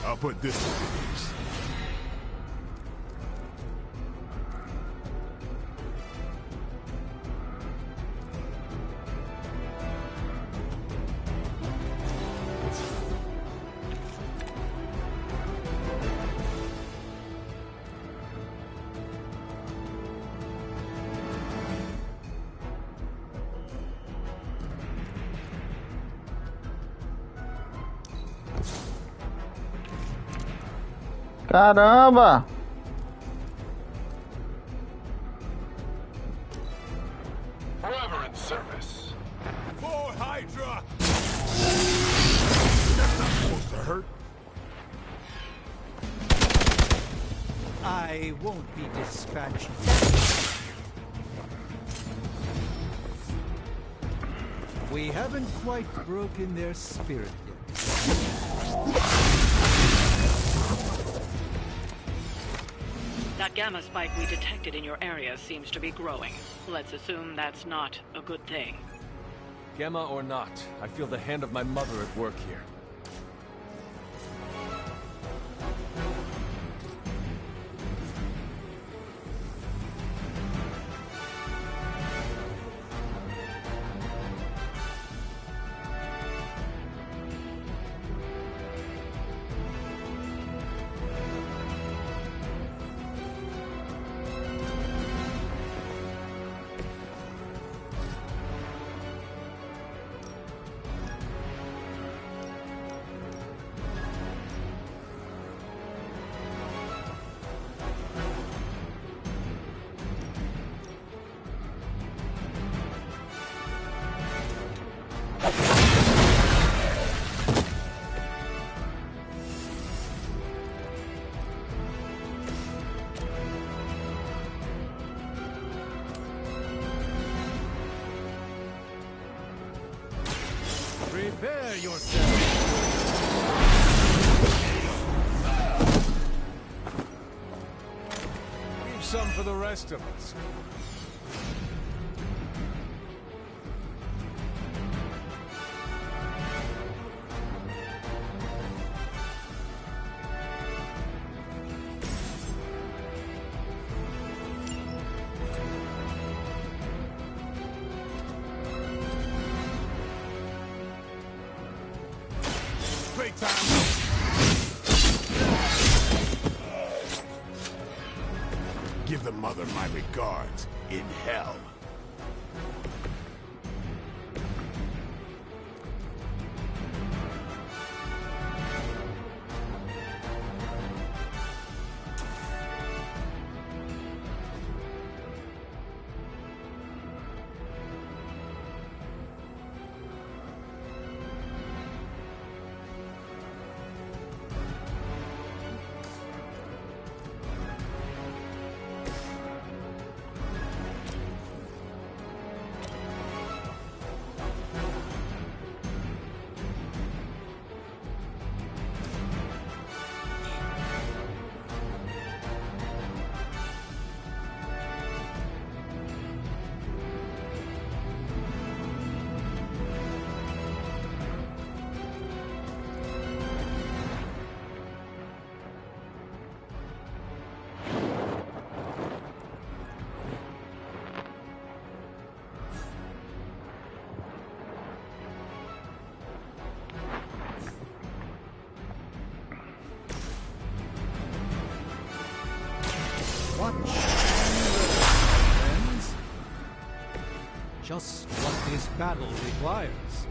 S2: I'll put this to use.
S1: Caramba!
S18: Forever in service. For Hydra!
S2: That's not supposed to hurt.
S15: I won't be dispatched. We haven't quite broken their spirit yet.
S17: That gamma spike we detected in your area seems to be growing. Let's assume that's not a good thing.
S14: Gamma or not, I feel the hand of my mother at work here.
S15: Prepare yourself.
S14: Leave some for the rest of us.
S2: Give the mother my regards in hell.
S15: Watch and learn, friends. Just what this battle requires.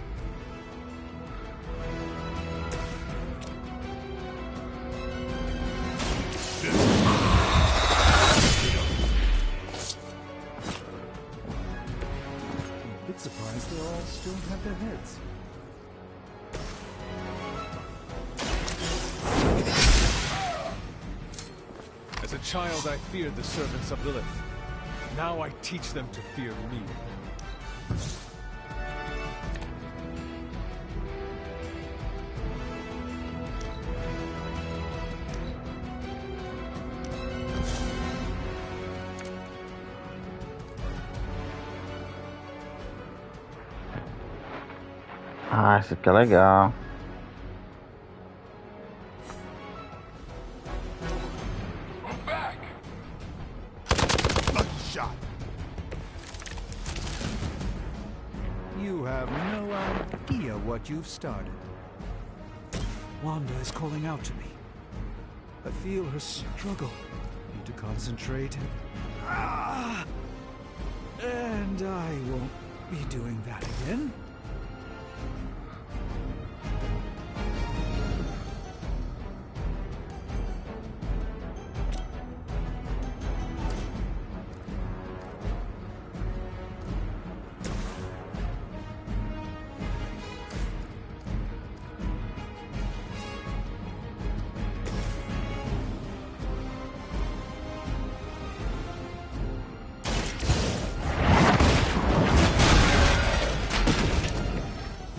S15: I'm a bit surprised they all still have their heads.
S14: As a child, I feared the servants of Lilith. Now I teach them to fear me.
S1: Ah, esse aqui é legal.
S15: You have no idea what you've started. Wanda is calling out to me. I feel her struggle. Need to concentrate. And I won't be doing that again.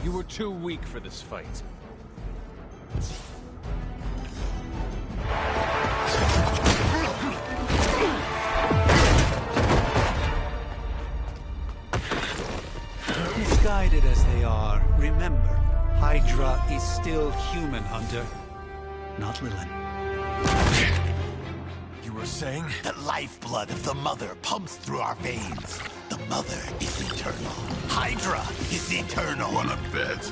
S14: You were too weak for this fight.
S15: divided as they are, remember, Hydra is still human, Hunter. Not Lilin.
S19: You were saying? The lifeblood of the Mother pumps through our veins. The Mother is eternal. Hydra is eternal.
S2: Wanna bet?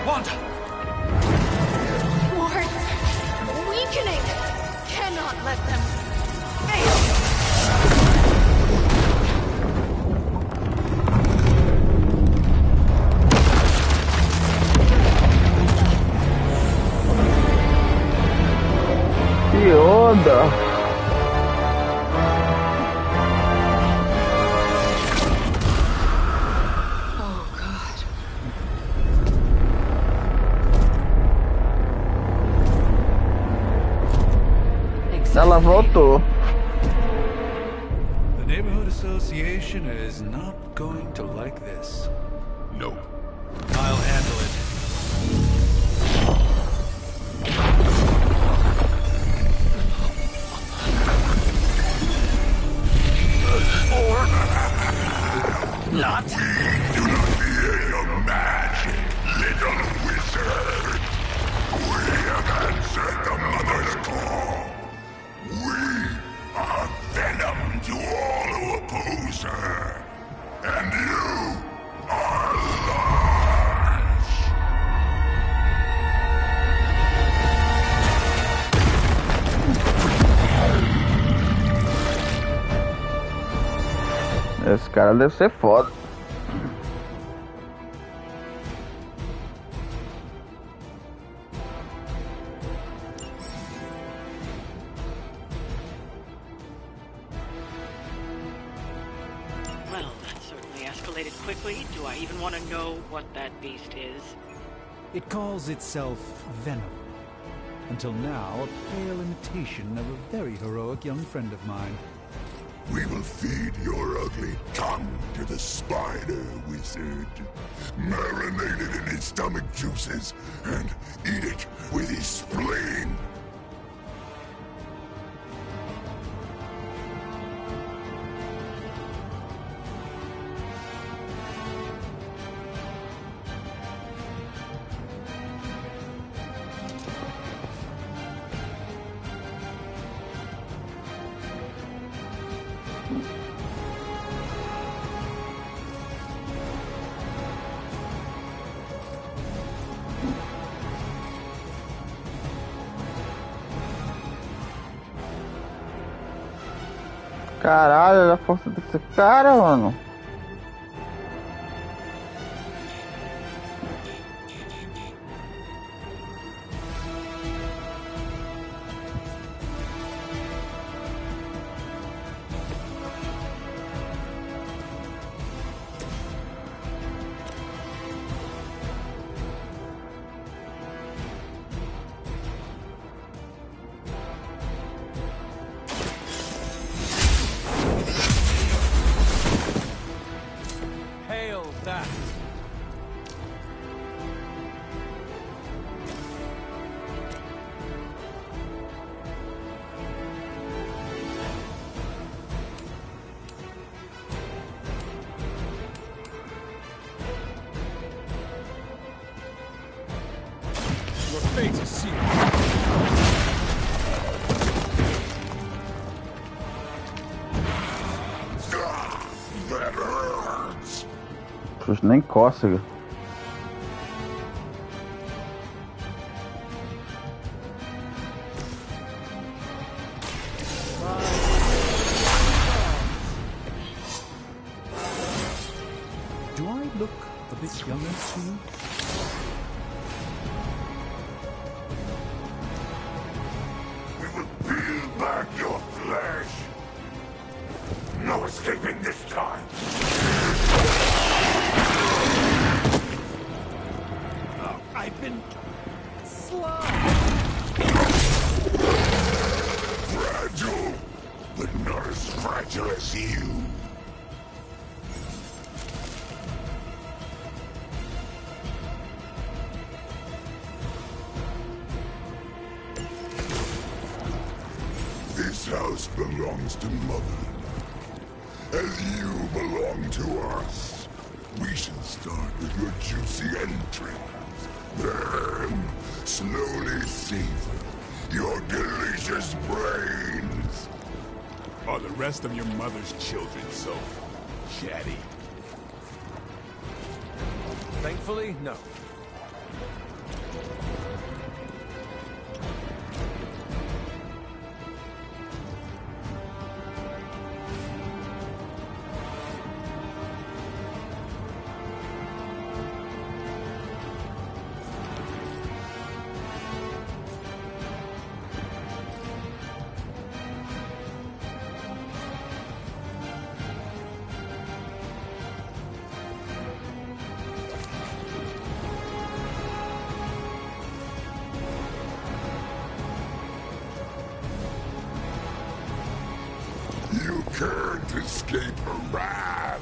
S15: Wanda!
S9: Wards! Weakening! Cannot let them fail!
S1: Que onda! Ela voltou.
S15: The Neighborhood Association is not going to like this.
S2: No.
S15: I'll handle it.
S19: Not?
S18: We do not fear your magic, little wizard. We have answered the Mother's call. We are venom to all who oppose her. And you are large.
S1: Esse cara deve ser foda.
S17: Well, that certainly escalated quickly. Do I even want to know what that beast is?
S15: It calls itself Venom. Until now, a pale imitation of a very heroic young friend of mine.
S18: We will feed your ugly tongue to the spider wizard. Marinate it in his stomach juices and eat it with his spleen.
S1: Caralho, olha a força desse cara, mano.
S15: Hail that!
S18: Your fate is sealed. That hurts.
S1: Puxa, nem cócega.
S15: Do I look a bit younger to you?
S18: We will peel back your flesh. No escaping this time.
S15: I've been slow.
S18: Fragile, but not as fragile as you. belongs to Mother. As you belong to us, we should start with your juicy entrails. Then, slowly savor your delicious brains.
S2: Are the rest of your mother's children so chatty?
S14: Thankfully, no.
S18: You can't escape her wrath.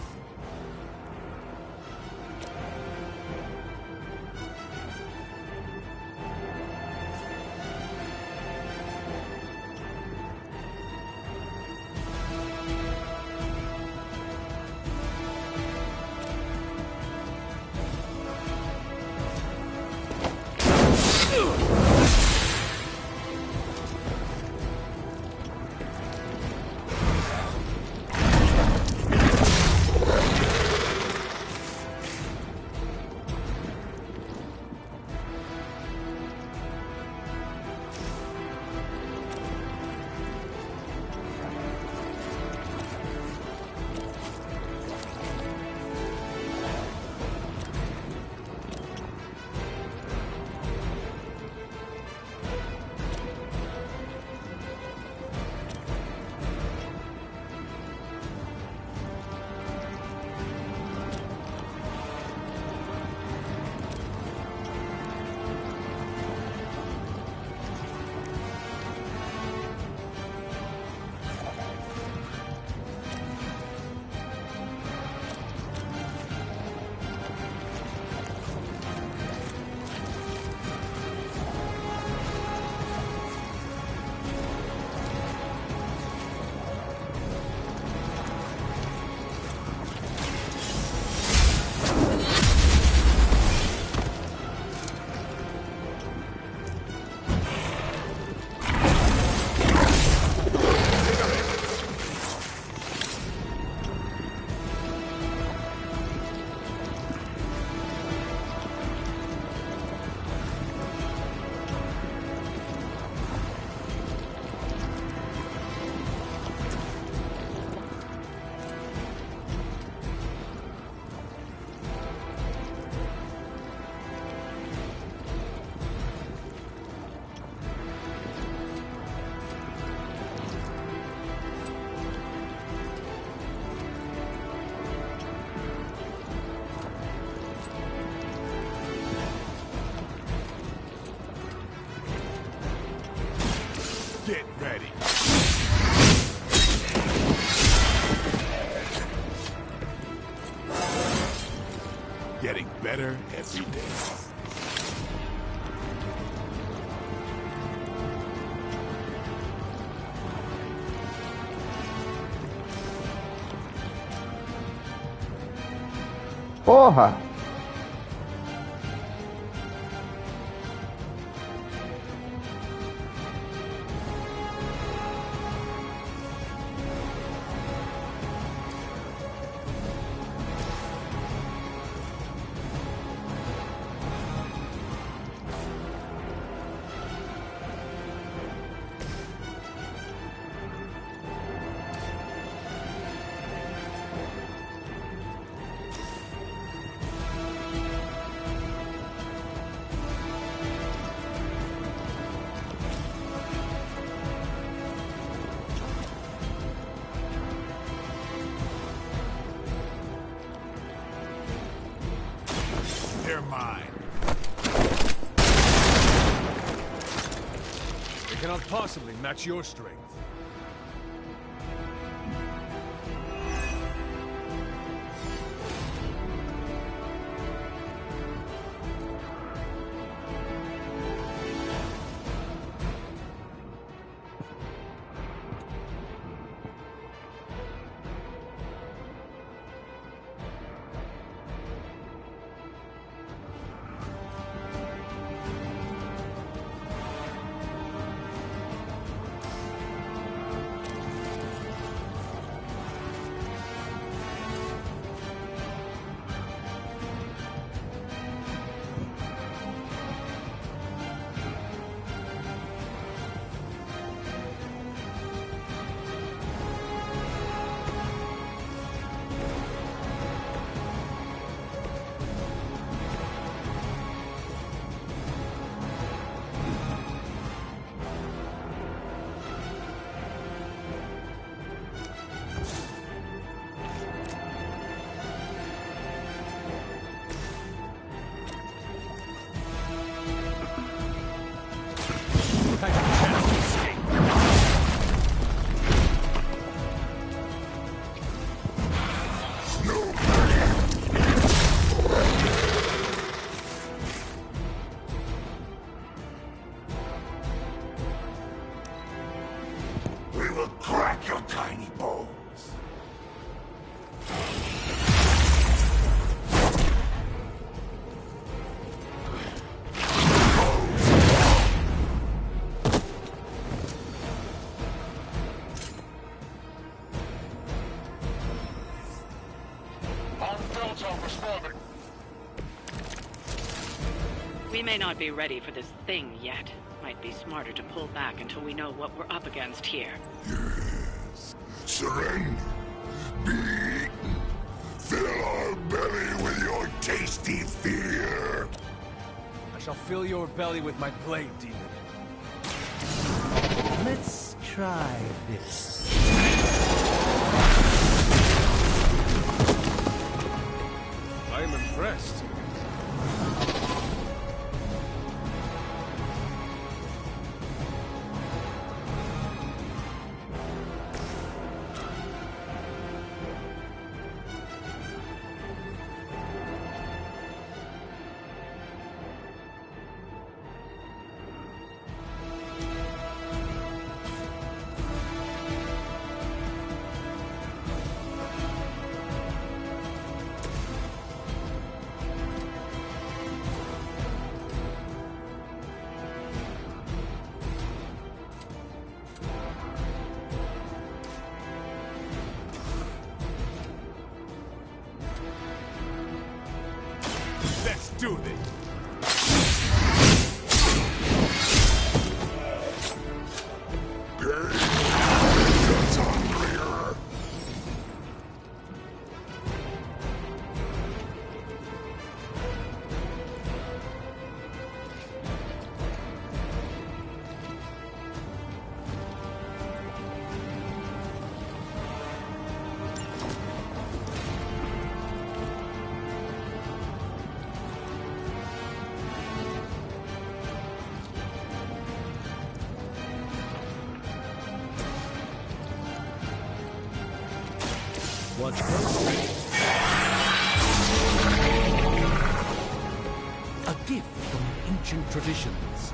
S2: Get ready. Getting better every day.
S1: Porra!
S2: They're mine.
S14: They cannot possibly match your strength.
S18: We will crack your tiny bones.
S17: We may not be ready for this thing yet. Might be smarter to pull back until we know what we're up against here.
S18: Yes. Surrender. Be eaten. Fill our belly with your tasty fear.
S14: I shall fill your belly with my blade, demon.
S20: Let's try this.
S14: I am impressed.
S2: Let's do this.
S18: It's hungrier.
S20: What's this? A gift from ancient traditions.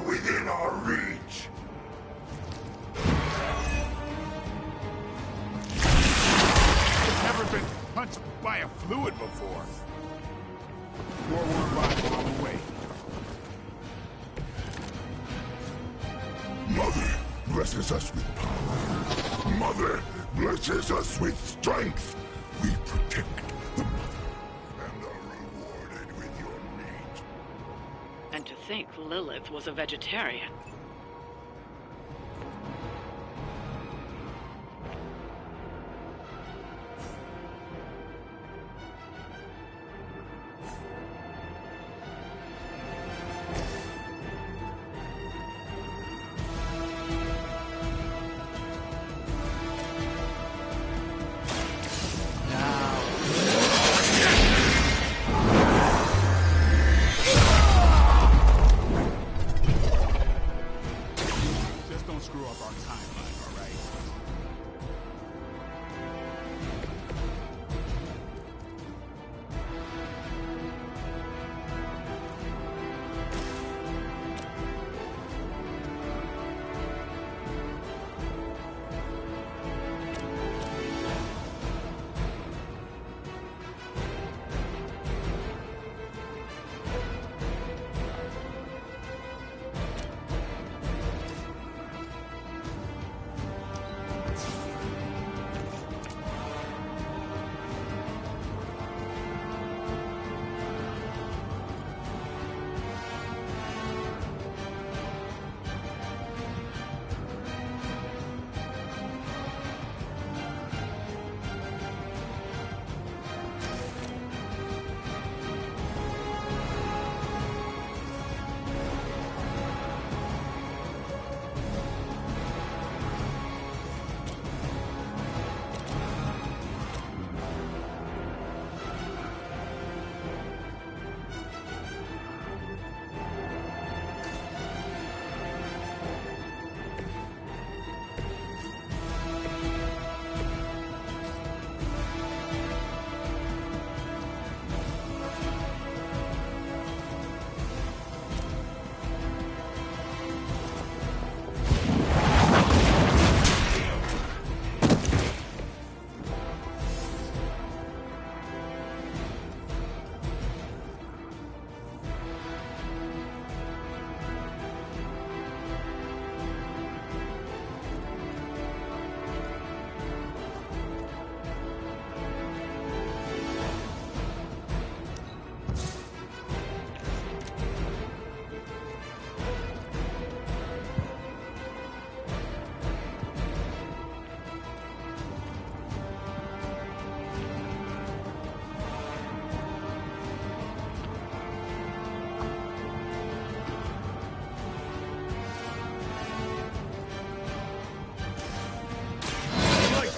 S18: Within our reach.
S2: I've never been punched by a fluid before. More worm bots on the way.
S18: Mother blesses us with power. Mother blesses us with strength. We protect the mother and are rewarded with your meat.
S17: And to think Lilith was a vegetarian.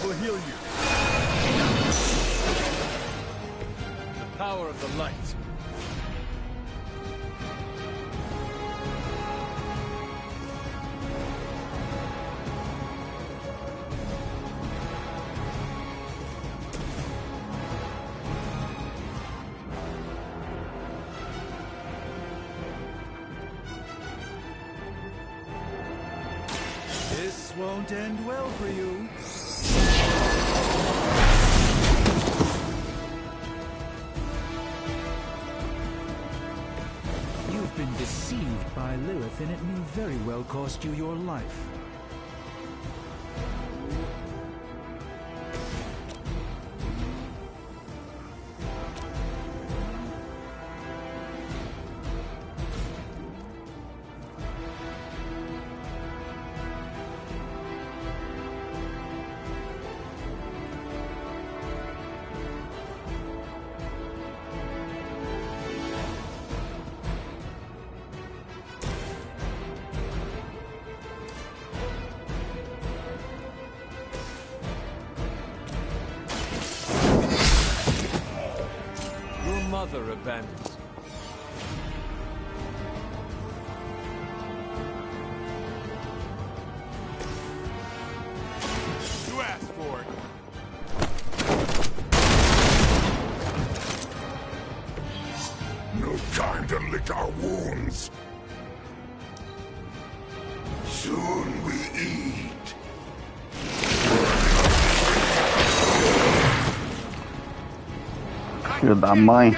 S20: will heal you. The power of the light.
S15: This won't end well for you. You've been deceived by Lilith, and it may very well cost you your life.
S20: Mother abandons you.
S18: You asked for it. No time to lick our wounds. Soon we eat.
S1: Filho da mãe.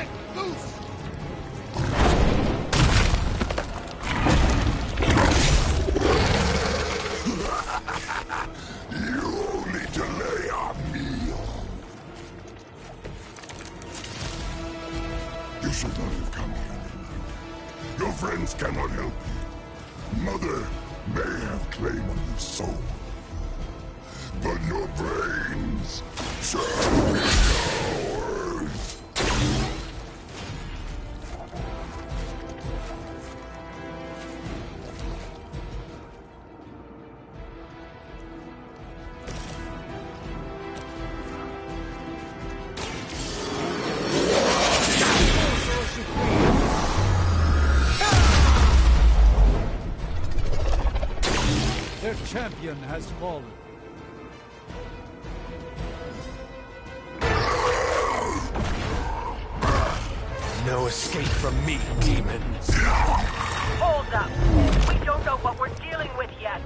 S18: You should not have come here. Your friends cannot help you. Mother may have claim on your soul, but your brains shall be ours.
S15: Their champion has fallen.
S14: No escape from me, demon.
S16: Hold up. We don't know what we're dealing with yet.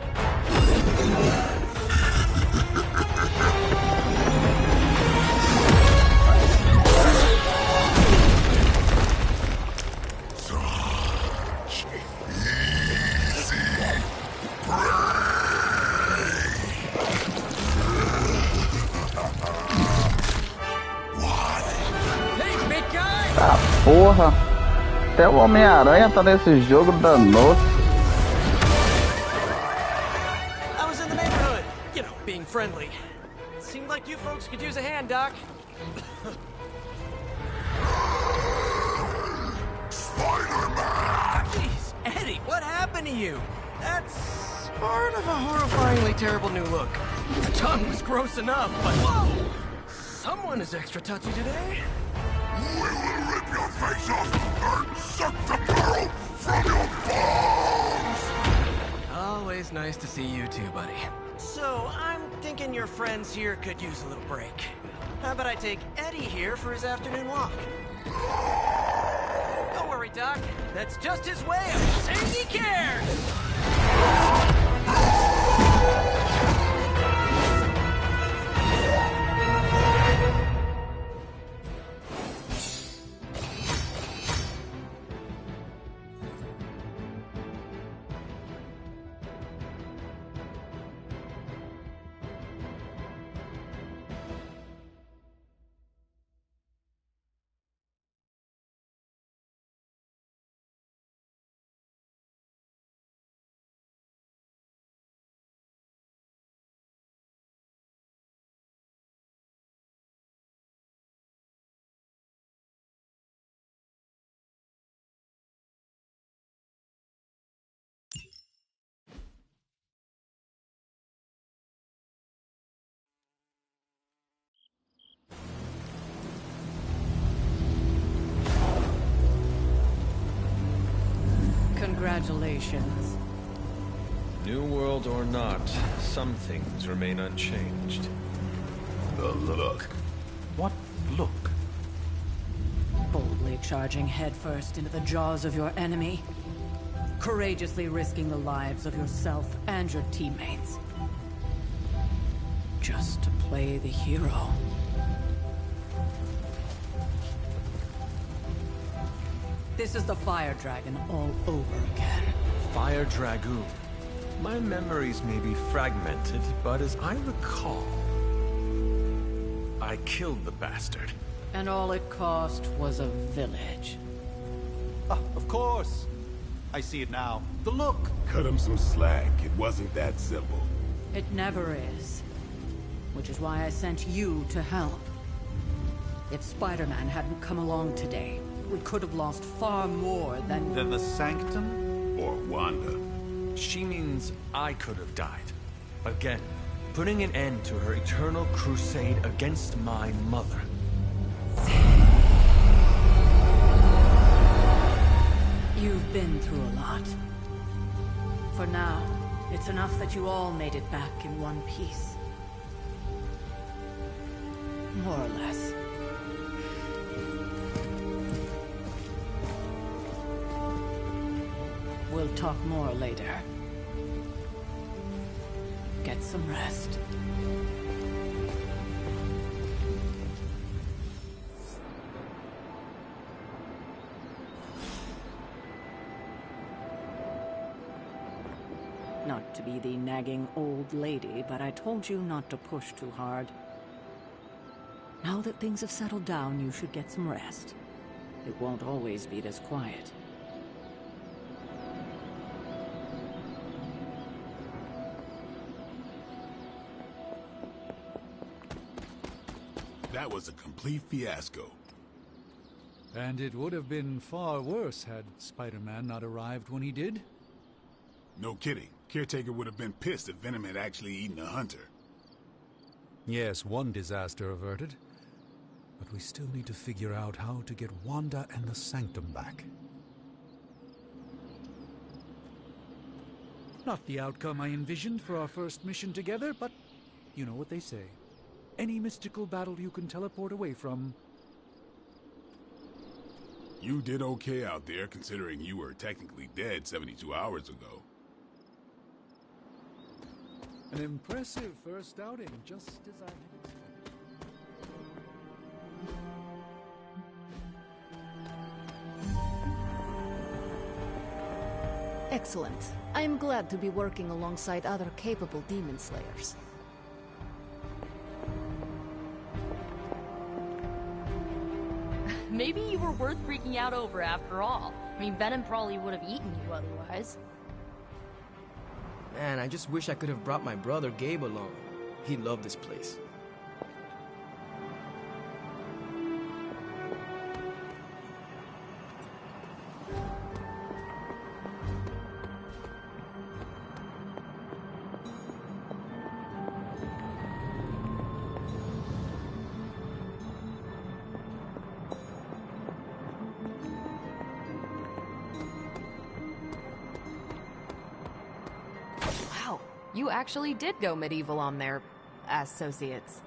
S18: Such easy prey.
S1: Ah, porra! Até o Homem-Aranha tá nesse jogo danoso.
S13: I was in the neighborhood, you know, being friendly. Seemed like you folks could use a hand, Doc.
S18: Spider-Man!
S13: Jeez, Eddie, what happened to you? That's part of a horrifyingly terrible new look. The tongue was gross enough, but whoa! Someone is extra touchy today.
S18: We will rip your face off and suck the marrow from your bones!
S13: Always nice to see you too, buddy. So, I'm thinking your friends here could use a little break. How about I take Eddie here for his afternoon walk? Don't worry, Doc. That's just his way of saying he cares!
S12: Congratulations.
S14: New world or not, some things remain unchanged.
S2: The look.
S15: What look?
S12: Boldly charging headfirst into the jaws of your enemy. Courageously risking the lives of yourself and your teammates. Just to play the hero. This is the Fire Dragon all over again.
S14: Fire Dragoon. My memories may be fragmented, but as I recall, I killed the bastard.
S12: And all it cost was a village.
S15: Of course. I see it now. The look.
S2: Cut him some slack. It wasn't that simple.
S12: It never is. Which is why I sent you to help. If Spider-Man hadn't come along today, we could have lost far more than...
S15: Than the Sanctum?
S2: Or Wanda.
S14: She means I could have died. Again, putting an end to her eternal crusade against my mother.
S12: You've been through a lot. For now, it's enough that you all made it back in one piece. More or less. We'll talk more later. Get some rest. Not to be the nagging old lady, but I told you not to push too hard. Now that things have settled down, you should get some rest. It won't always be this quiet.
S2: That was a complete fiasco.
S15: And it would have been far worse had Spider-Man not arrived when he did.
S2: No kidding. Caretaker would have been pissed if Venom had actually eaten a hunter.
S15: Yes, one disaster averted. But we still need to figure out how to get Wanda and the Sanctum back. Not the outcome I envisioned for our first mission together, but you know what they say. Any mystical battle you can teleport away from.
S2: You did okay out there, considering you were technically dead 72 hours ago.
S15: An impressive first outing, just as I had expected.
S10: Excellent. I am glad to be working alongside other capable demon slayers.
S11: Maybe you were worth freaking out over after all. I mean, Venom probably would have eaten you otherwise.
S13: Man, I just wish I could have brought my brother Gabe along. He'd love this place.
S10: You actually did go medieval on their associates.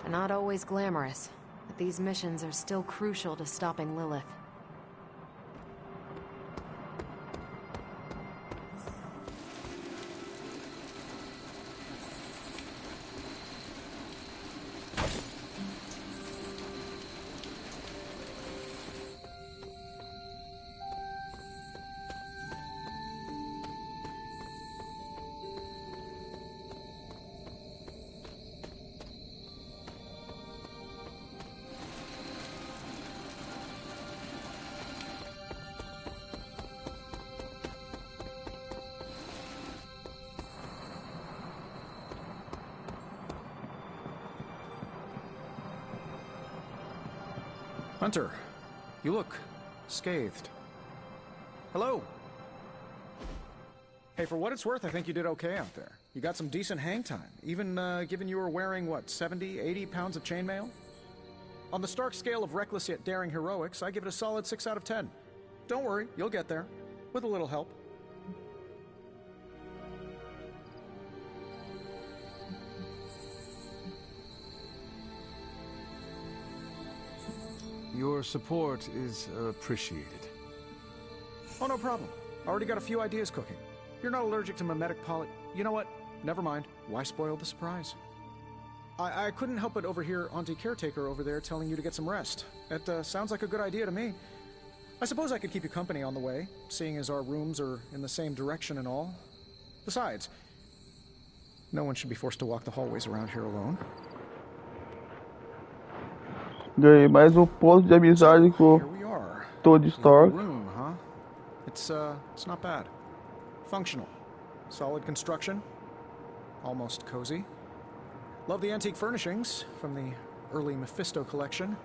S10: They're not always glamorous, but these missions are still crucial to stopping Lilith.
S6: Hunter, you look scathed. Hello. Hey, for what it's worth, I think you did okay out there. You got some decent hang time, even given you were wearing, what, 70, 80 pounds of chainmail? On the Stark scale of reckless yet daring heroics, I give it a solid 6 out of 10. Don't worry, you'll get there. With a little help.
S15: Your support is appreciated.
S6: Oh, no problem. Already got a few ideas cooking. You're not allergic to mimetic poly... You know what? Never mind. Why spoil the surprise? I couldn't help but overhear Auntie Caretaker over there telling you to get some rest. It sounds like a good idea to me. I suppose I could keep you company on the way, seeing as our rooms are in the same direction and all. Besides, no one should be forced to walk the hallways around here alone.
S1: Ganhei mais ponto de amizade com Tony Stark.
S6: Room, huh? It's not bad. Functional. Solid construction. Almost cozy. Love the antique furnishings from the early Mephisto collection.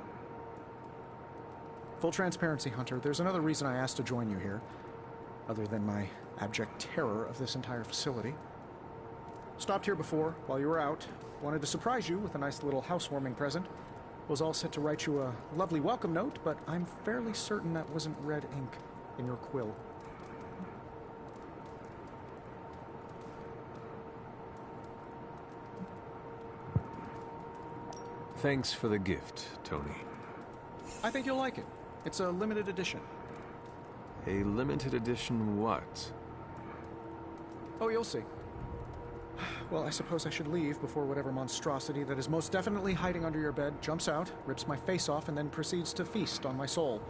S6: Full transparency, Hunter, there's another reason I asked to join you here, other than my abject terror of this entire facility. Stopped here before, while you were out. Wanted to surprise you with a nice little housewarming present. Was all set to write you a lovely welcome note, but I'm fairly certain that wasn't red ink in your quill.
S15: Thanks for the gift, Tony.
S6: I think you'll like it. It's a limited edition.
S15: A limited edition what?
S6: Oh, you'll see. Well, I suppose I should leave before whatever monstrosity that is most definitely hiding under your bed jumps out, rips my face off, and then proceeds to feast on my soul.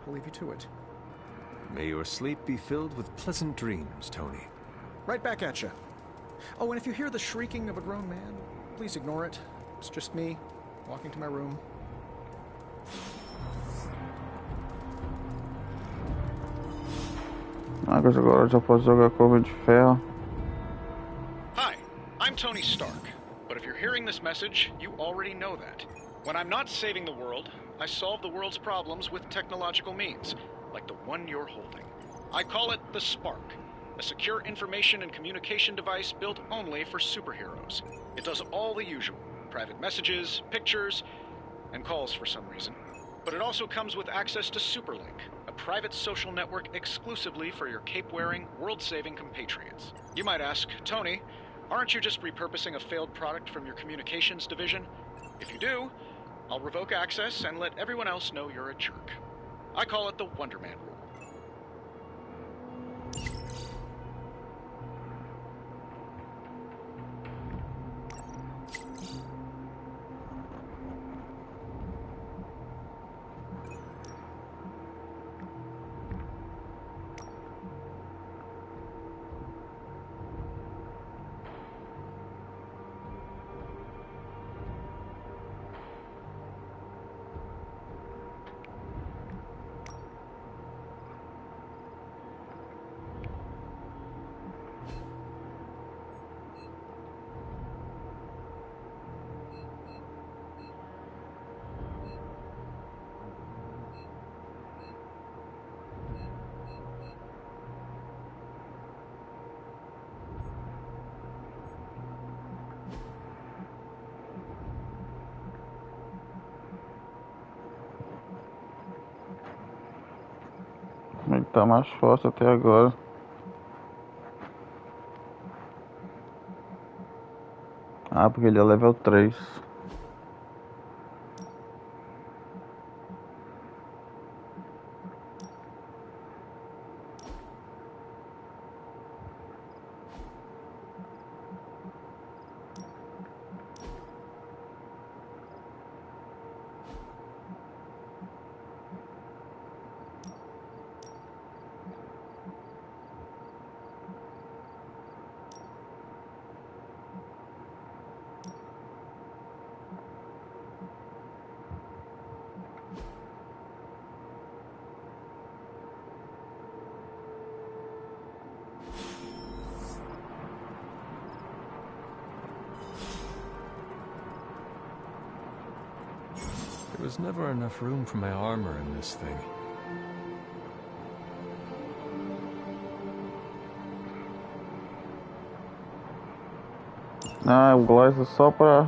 S6: I'll leave you to it.
S15: May your sleep be filled with pleasant dreams, Tony.
S6: Right back at you. Oh, and if you hear the shrieking of a grown man, please ignore it. It's just me, walking to my room.
S1: Agora já posso jogar com Homem de Ferro.
S7: Hi, I'm Tony Stark. But if you're hearing this message, you already know that. When I'm not saving the world, I solve the world's problems with technological means, like the one you're holding. I call it the Spark, a secure information and communication device built only for superheroes. It does all the usual. Private messages, pictures, and calls for some reason. But it also comes with access to Superlink, a private social network exclusively for your cape-wearing, world-saving compatriots. You might ask, Tony, aren't you just repurposing a failed product from your communications division? If you do, I'll revoke access and let everyone else know you're a jerk. I call it the Wonder Man rule.
S1: Ele tá mais forte até agora. Ah, porque ele é level 3.
S15: There was never enough room for my armor in this thing.
S1: Ah, o Glass é só pra...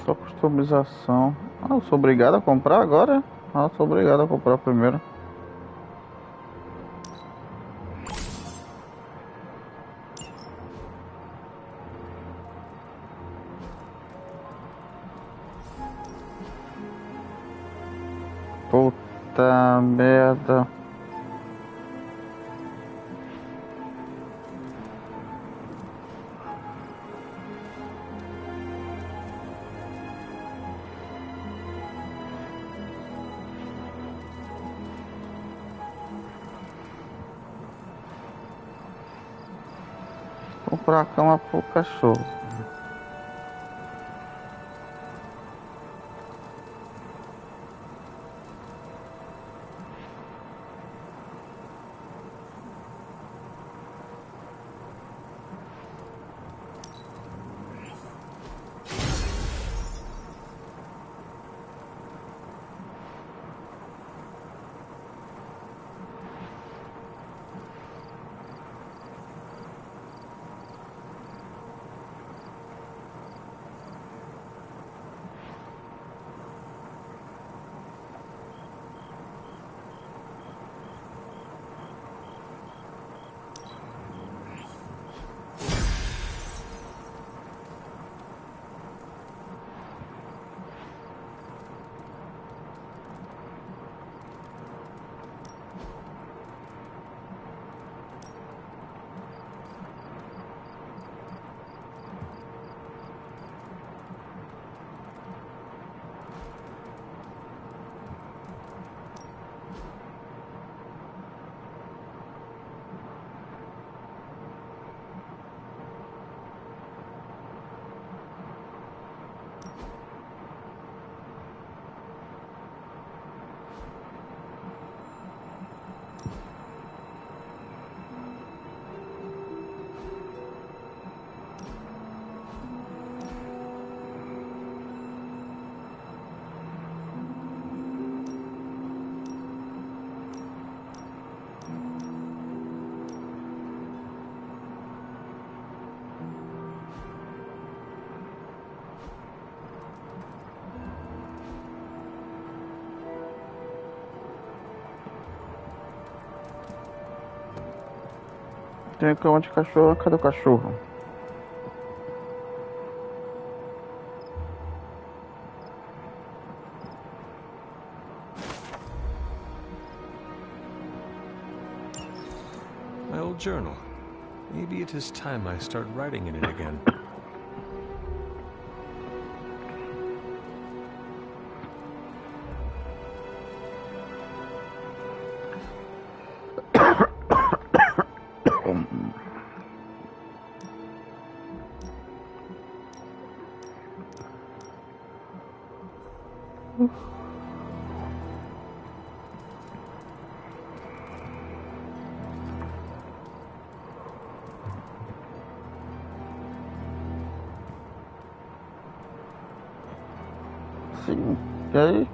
S1: Só customização. Ah, eu sou obrigado a comprar agora? Ah, eu sou obrigado a comprar primeiro. Puta merda. Comprar a cama pro cachorro. Tem cama de cachorro, cadê o cachorro?
S14: My old journal. Maybe it is time I start writing in it again.
S1: Sim, e aí?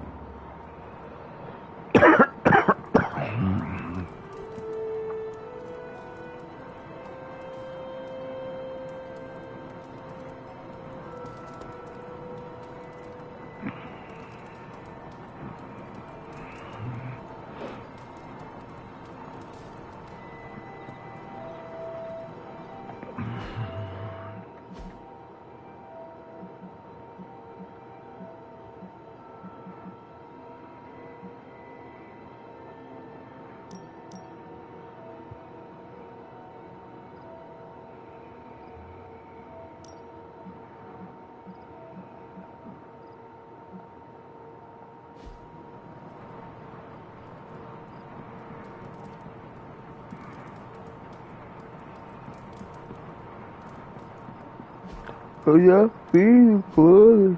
S1: Eu já fiz coisas.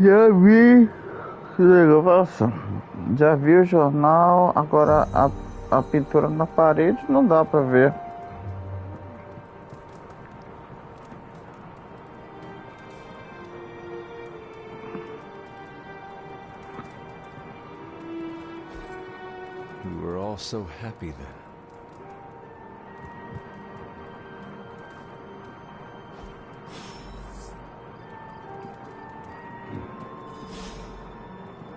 S1: Já vi. Que legal, nossa. Já vi o jornal, agora a pintura na parede não dá pra ver.
S14: We were all so happy then.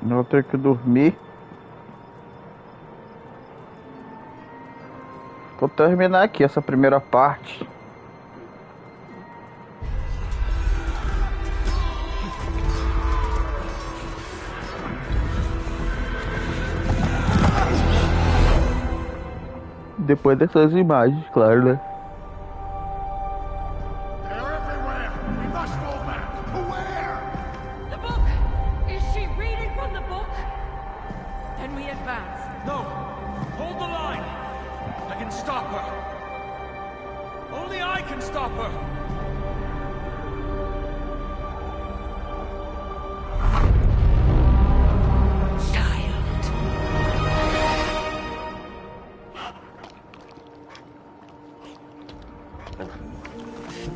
S1: Eu vou ter que dormir. Vou terminar aqui essa primeira parte. Depois dessas imagens, claro, né?
S21: The book! Is she reading from the book? Then we advance.
S20: No! Hold the line! I can stop her! Only I can stop her!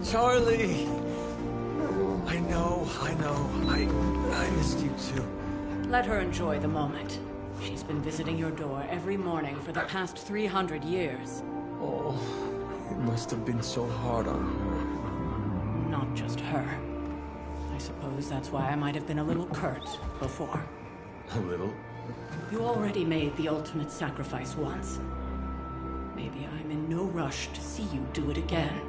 S14: Charlie! I know. I missed you too.
S12: Let her enjoy the moment. She's been visiting your door every morning for the past 300 years.
S14: Oh, it must have been so hard on her.
S12: Not just her. I suppose that's why I might have been a little curt before.
S14: A little?
S12: You already made the ultimate sacrifice once. Maybe I'm in no rush to see you do it again.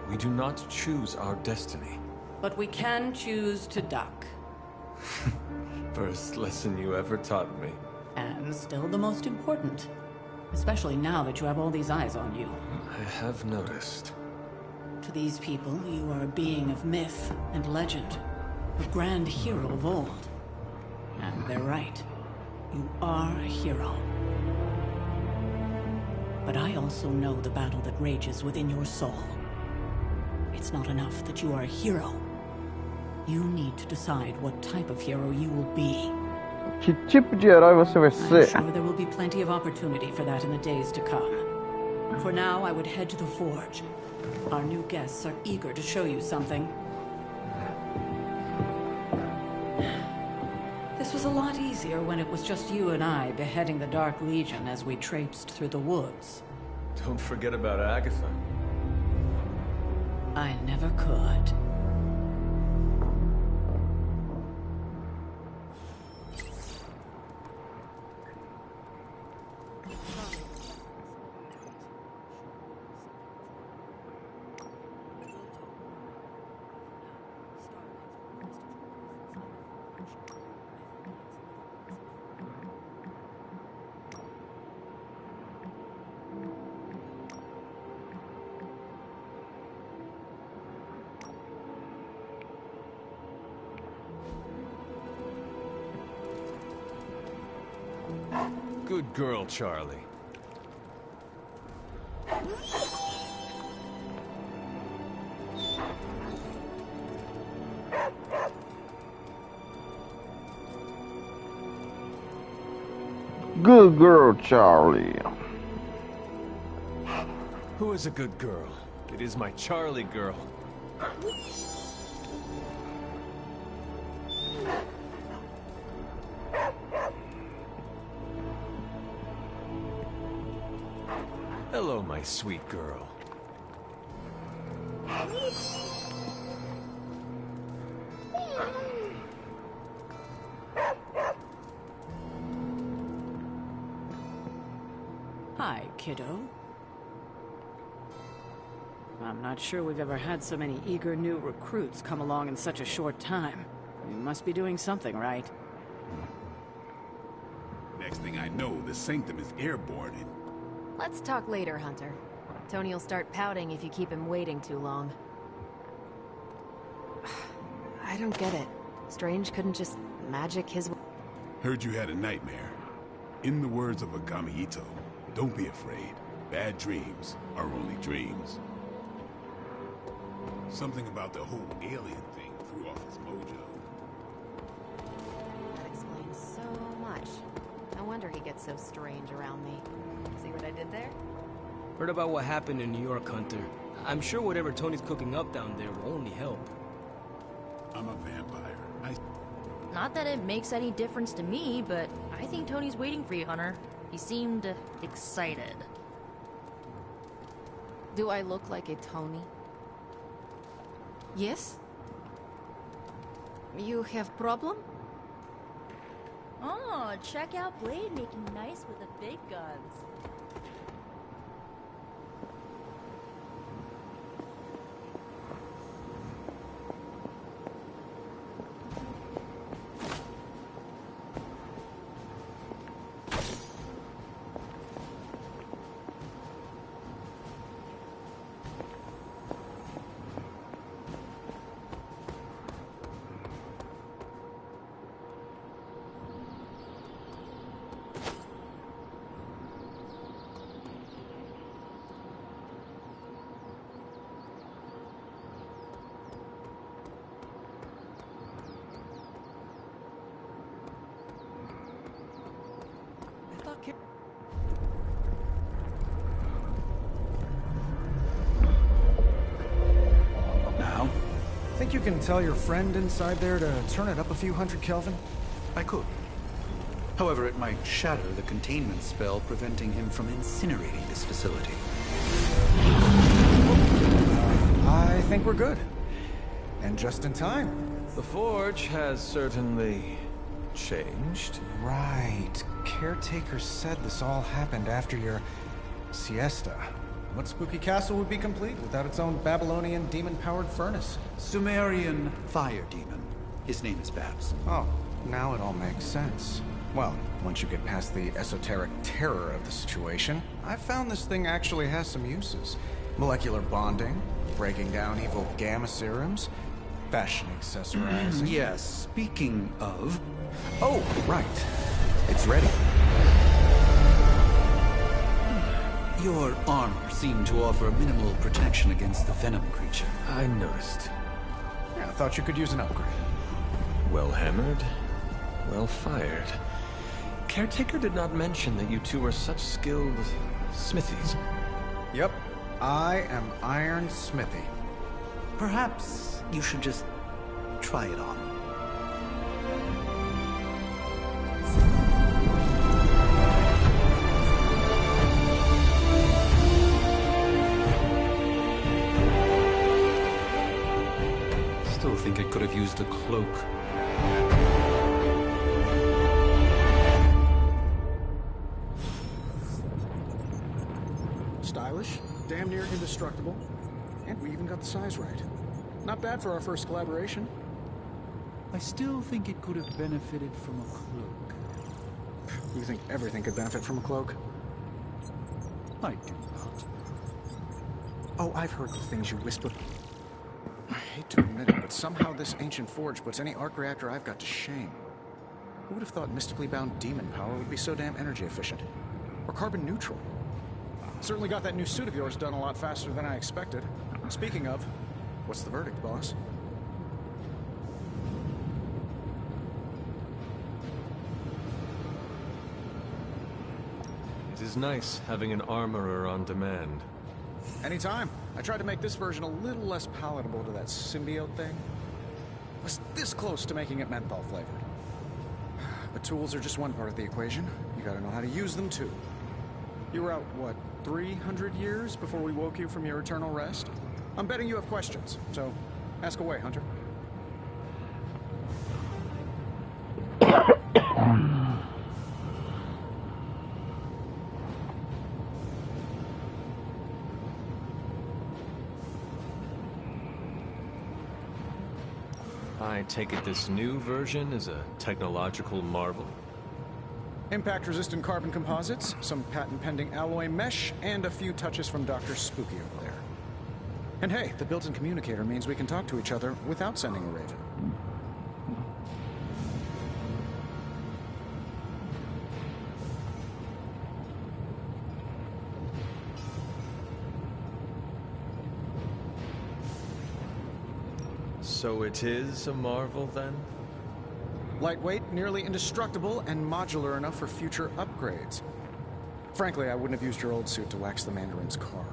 S14: We do not choose our destiny.
S12: But we can choose to duck.
S14: First lesson you ever taught me.
S12: And still the most important. Especially now that you have all these eyes on you.
S14: I have noticed.
S12: To these people, you are a being of myth and legend. A grand hero of old. And they're right. You are a hero. But I also know the battle that rages within your soul. It's not enough that you are a hero. You need to decide what type of hero you will be.
S1: Que tipo de herói você vai ser?
S12: I'm sure there will be plenty of opportunity for that in the days to come. For now, I would head to the forge. Our new guests are eager to show you something. This was a lot easier when it was just you and I beheading the Dark Legion as we traipsed through the woods.
S14: Don't forget about Agatha.
S12: I never could.
S14: Good girl, Charlie.
S1: Good girl, Charlie.
S14: Who is a good girl? It is my Charlie girl. Hello, my sweet girl.
S12: Hi, kiddo. I'm not sure we've ever had so many eager new recruits come along in such a short time. We must be doing something right.
S2: Next thing I know, the Sanctum is airborne and...
S10: Let's talk later, Hunter. Tony will start pouting if you keep him waiting too long. I don't get it. Strange couldn't just magic his...
S2: Heard you had a nightmare. In the words of Agami Ito, don't be afraid. Bad dreams are only dreams. Something about the whole alien thing threw off his mojo.
S10: much. No wonder he gets so strange around me. See what I did there?
S13: Heard about what happened in New York, Hunter. I'm sure whatever Tony's cooking up down there will only help.
S2: I'm a vampire.
S11: Not that it makes any difference to me, but I think Tony's waiting for you, Hunter. He seemed excited.
S10: Do I look like a Tony? Yes? You have problem?
S11: Oh, check out Blade making nice with the big guns.
S6: Think you can tell your friend inside there to turn it up a few hundred Kelvin?
S3: I could. However, it might shatter the containment spell preventing him from incinerating this facility.
S6: I think we're good. And just in time.
S15: The Forge has certainly changed.
S6: Right. Caretaker said this all happened after your siesta. What spooky castle would be complete without its own Babylonian demon-powered furnace?
S3: Sumerian fire demon. His name is Babs.
S6: Oh, now it all makes sense. Well, once you get past the esoteric terror of the situation, I've found this thing actually has some uses. Molecular bonding, breaking down evil gamma serums, fashion accessorizing.
S3: Yes, speaking of...
S6: Oh, right. It's ready.
S3: Your armor seemed to offer minimal protection against the venom creature.
S15: I noticed.
S6: Yeah, I thought you could use an upgrade.
S15: Well hammered, well fired. Caretaker did not mention that you two are such skilled smithies.
S6: Yep, I am Iron Smithy.
S3: Perhaps you should just try it on. Still think it could have used a cloak.
S6: Stylish, damn near indestructible, and we even got the size right. Not bad for our first collaboration.
S15: I still think it could have benefited from a cloak.
S6: You think everything could benefit from a cloak?
S15: I do not.
S6: Oh, I've heard the things you whisper. I hate to admit it, but somehow this ancient forge puts any arc reactor I've got to shame. Who would have thought mystically bound demon power would be so damn energy efficient? Or carbon neutral? Certainly got that new suit of yours done a lot faster than I expected. Speaking of, what's the verdict, boss?
S15: It is nice having an armorer on demand.
S6: Anytime. I tried to make this version a little less palatable to that symbiote thing. Was this close to making it menthol flavored. But tools are just one part of the equation. You gotta know how to use them too. You were out, what, 300 years before we woke you from your eternal rest? I'm betting you have questions, so ask away, Hunter.
S15: I take it this new version is a technological marvel?
S6: Impact-resistant carbon composites, some patent-pending alloy mesh, and a few touches from Dr. Spooky over there. And hey, the built-in communicator means we can talk to each other without sending a raven.
S15: So it is a marvel, then?
S6: Lightweight, nearly indestructible, and modular enough for future upgrades. Frankly, I wouldn't have used your old suit to wax the Mandarin's car.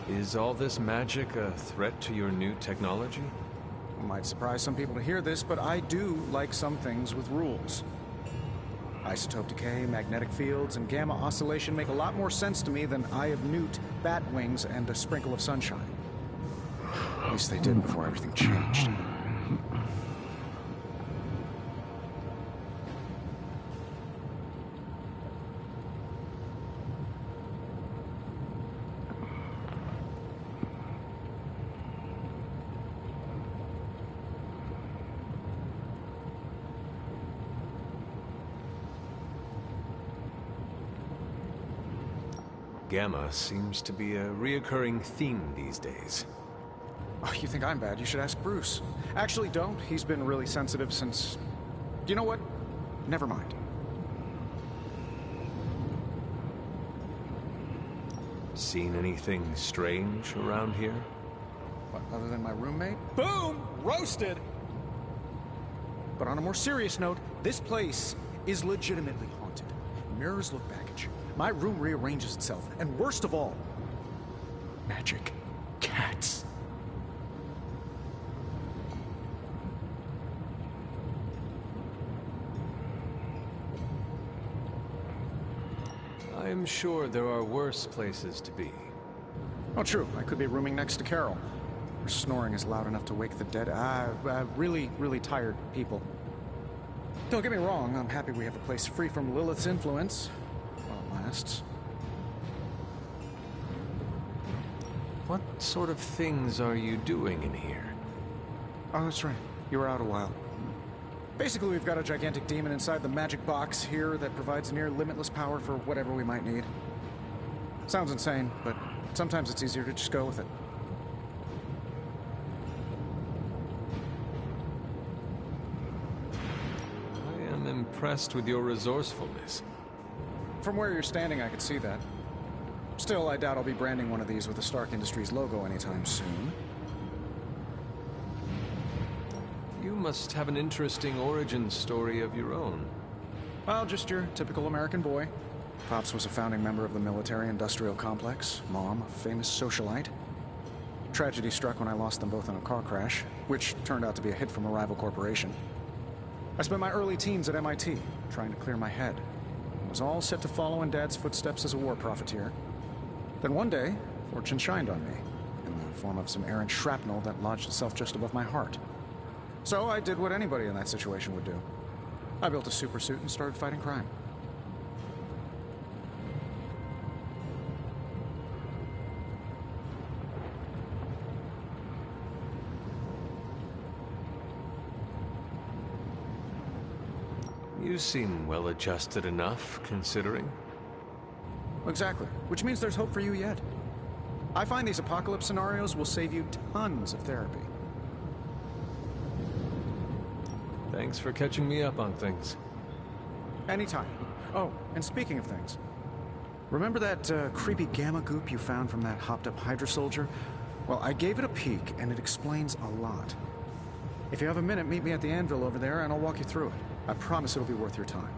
S14: Is all this magic a threat to your new technology?
S6: It might surprise some people to hear this, but I do like some things with rules. Isotope decay, magnetic fields, and gamma oscillation make a lot more sense to me than Eye of Newt, bat wings, and a sprinkle of sunshine. At least they did before everything changed.
S14: Gamma seems to be a reoccurring theme these days.
S6: Oh, you think I'm bad? You should ask Bruce. Actually, don't. He's been really sensitive since... You know what? Never mind.
S14: Seen anything strange around here?
S6: What, other than my roommate? Boom! Roasted! But on a more serious note, this place is legitimately haunted. Mirrors look back at you. My room rearranges itself. And worst of all, magic cats.
S14: I am sure there are worse places to be.
S6: Oh, true. I could be rooming next to Carol. Her snoring is loud enough to wake the dead. Really, really tired people. Don't get me wrong. I'm happy we have a place free from Lilith's influence. While it lasts.
S14: What sort of things are you doing in here?
S6: Oh, that's right. You were out a while. Basically, we've got a gigantic demon inside the magic box here that provides near limitless power for whatever we might need. Sounds insane, but sometimes it's easier to just go with it.
S14: I am impressed with your resourcefulness.
S6: From where you're standing, I could see that. Still, I doubt I'll be branding one of these with the Stark Industries logo anytime soon.
S14: You must have an interesting origin story of your own.
S6: Well, just your typical American boy. Pops was a founding member of the military-industrial complex. Mom, a famous socialite. Tragedy struck when I lost them both in a car crash, which turned out to be a hit from a rival corporation. I spent my early teens at MIT, trying to clear my head. I was all set to follow in Dad's footsteps as a war profiteer. Then one day, fortune shined on me, in the form of some errant shrapnel that lodged itself just above my heart. So I did what anybody in that situation would do. I built a supersuit and started fighting crime.
S14: You seem well-adjusted enough, considering.
S6: Exactly, which means there's hope for you yet. I find these apocalypse scenarios will save you tons of therapy.
S14: Thanks for catching me up on things.
S6: Anytime. Oh, and speaking of things, remember that creepy gamma goop you found from that hopped-up Hydra soldier? Well, I gave it a peek, and it explains a lot. If you have a minute, meet me at the anvil over there, and I'll walk you through it. I promise it'll be worth your time.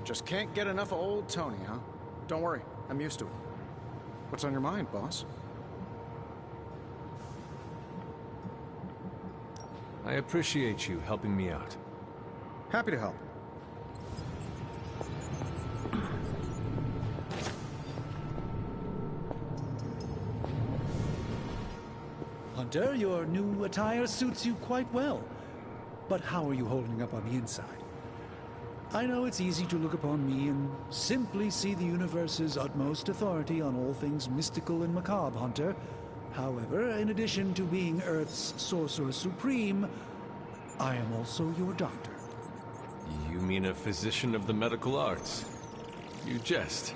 S6: Just can't get enough of old Tony, huh? Don't worry, I'm used to it. What's on your mind, boss?
S14: I appreciate you helping me out.
S6: Happy to help.
S15: Hunter, your new attire suits you quite well. But how are you holding up on the inside? I know it's easy to look upon me and simply see the universe's utmost authority on all things mystical and macabre, Hunter. However, in addition to being Earth's Sorcerer Supreme, I am also your doctor.
S14: You mean a physician of the medical arts? You jest.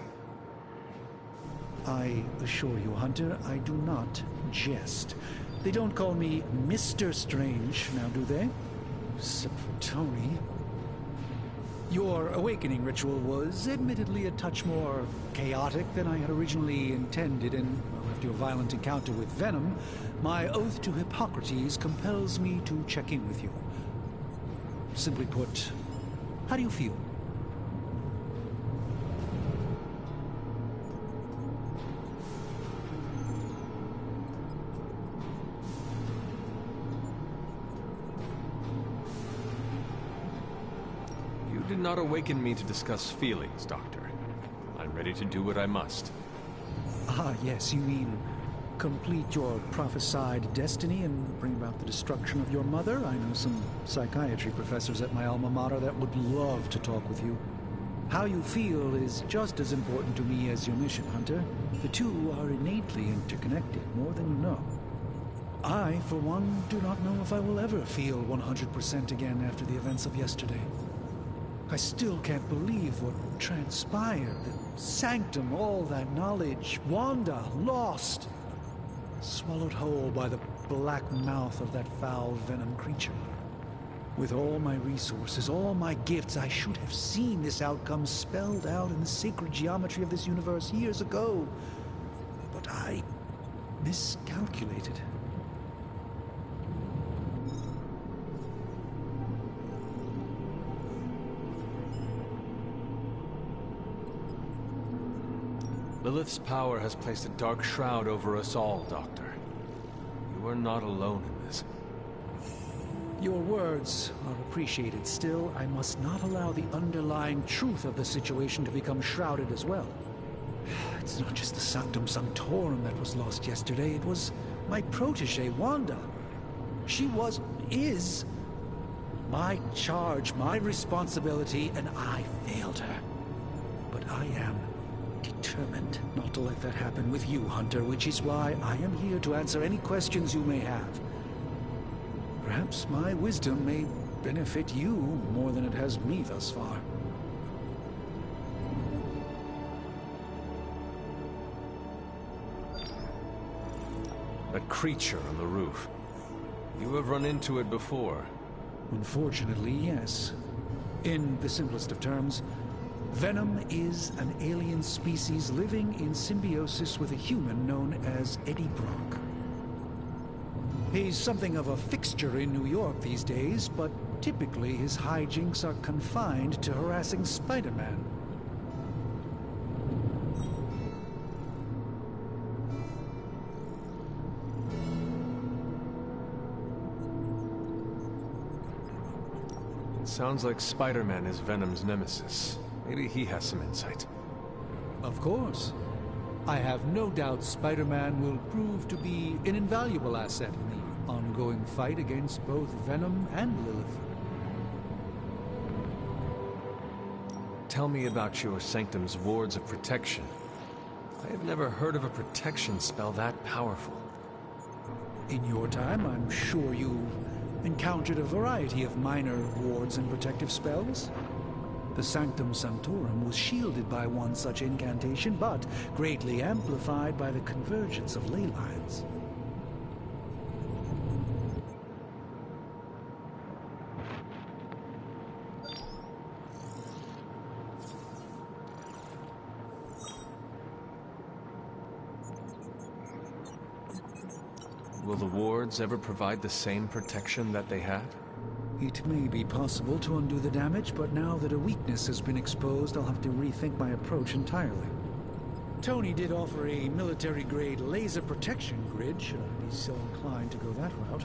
S15: I assure you, Hunter, I do not jest. They don't call me Mr. Strange, now do they? except for Tony. Your awakening ritual was admittedly a touch more chaotic than I had originally intended, and well, after your violent encounter with Venom, my oath to Hippocrates compels me to check in with you. Simply put, how do you feel?
S14: You did not awaken me to discuss feelings, Doctor. I'm ready to do what I must.
S15: Ah, yes, you mean complete your prophesied destiny and bring about the destruction of your mother? I know some psychiatry professors at my alma mater that would love to talk with you. How you feel is just as important to me as your mission, Hunter. The two are innately interconnected, more than you know. I, for one, do not know if I will ever feel 100% again after the events of yesterday. I still can't believe what transpired. The sanctum, all that knowledge, Wanda, lost. Swallowed whole by the black mouth of that foul venom creature. With all my resources, all my gifts, I should have seen this outcome spelled out in the sacred geometry of this universe years ago. But I miscalculated.
S14: Lilith's power has placed a dark shroud over us all, Doctor. You are not alone in this.
S15: Your words are appreciated. Still, I must not allow the underlying truth of the situation to become shrouded as well. It's not just the Sanctum Sanctorum that was lost yesterday. It was my protege, Wanda. She is my charge, my responsibility, and I failed her. But I am determined not to let that happen with you, Hunter, which is why I am here to answer any questions you may have. Perhaps my wisdom may benefit you more than it has me thus far.
S14: That creature on the roof. You have run into it before.
S15: Unfortunately, yes. In the simplest of terms, Venom is an alien species living in symbiosis with a human known as Eddie Brock. He's something of a fixture in New York these days, but typically his hijinks are confined to harassing Spider-Man.
S14: It sounds like Spider-Man is Venom's nemesis. Maybe he has some insight.
S15: Of course. I have no doubt Spider-Man will prove to be an invaluable asset in the ongoing fight against both Venom and Lilith.
S14: Tell me about your Sanctum's wards of protection. I have never heard of a protection spell that powerful.
S15: In your time, I'm sure you encountered a variety of minor wards and protective spells. The Sanctum Sanctorum was shielded by one such incantation, but greatly amplified by the convergence of ley lines.
S14: Will the wards ever provide the same protection that they had?
S15: It may be possible to undo the damage, but now that a weakness has been exposed, I'll have to rethink my approach entirely. Tony did offer a military-grade laser protection grid, should I be so inclined to go that route.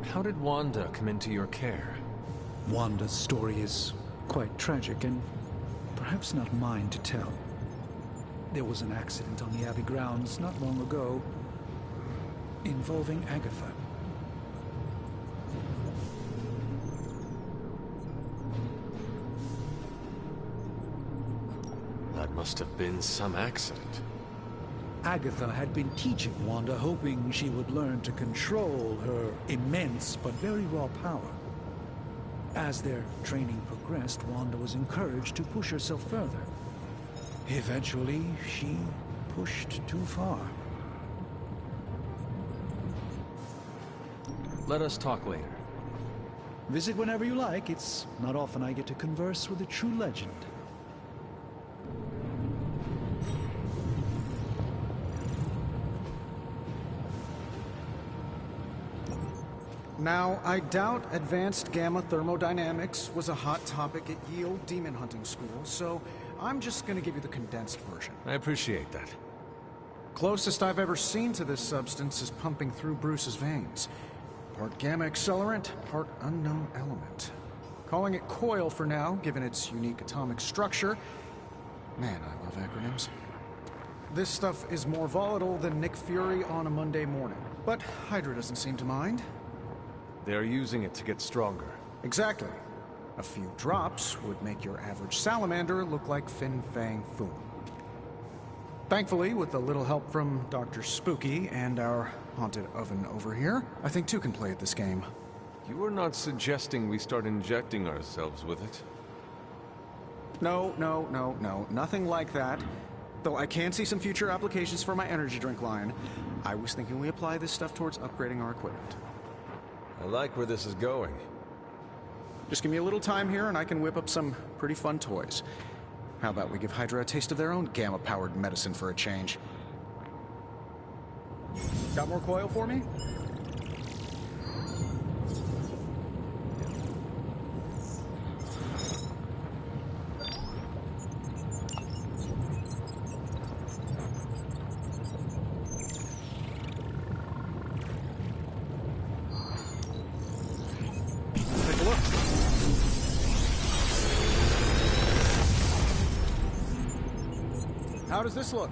S14: How did Wanda come into your care?
S15: Wanda's story is quite tragic, and perhaps not mine to tell. There was an accident on the Abbey grounds not long ago, involving Agatha.
S14: That must have been some accident.
S15: Agatha had been teaching Wanda, hoping she would learn to control her immense but very raw power. As their training progressed, Wanda was encouraged to push herself further. Eventually, she pushed too far.
S14: Let us talk later.
S15: Visit whenever you like. It's not often I get to converse with a true legend.
S6: Now, I doubt advanced gamma thermodynamics was a hot topic at Yield Demon Hunting School, so I'm just gonna give you the condensed version.
S14: I appreciate that.
S6: Closest I've ever seen to this substance is pumping through Bruce's veins. Part gamma accelerant, part unknown element. Calling it coil for now, given its unique atomic structure. Man, I love acronyms. This stuff is more volatile than Nick Fury on a Monday morning, but Hydra doesn't seem to mind.
S14: They're using it to get stronger.
S6: Exactly. A few drops would make your average salamander look like Fin Fang Foom. Thankfully, with a little help from Dr. Spooky and our haunted oven over here, I think two can play at this game.
S14: You are not suggesting we start injecting ourselves with it?
S6: No, nothing like that. Though I can see some future applications for my energy drink line. I was thinking we apply this stuff towards upgrading our equipment.
S14: I like where this is going.
S6: Just give me a little time here and I can whip up some pretty fun toys. How about we give Hydra a taste of their own gamma-powered medicine for a change? Got more coil for me? Take a look. How does this look?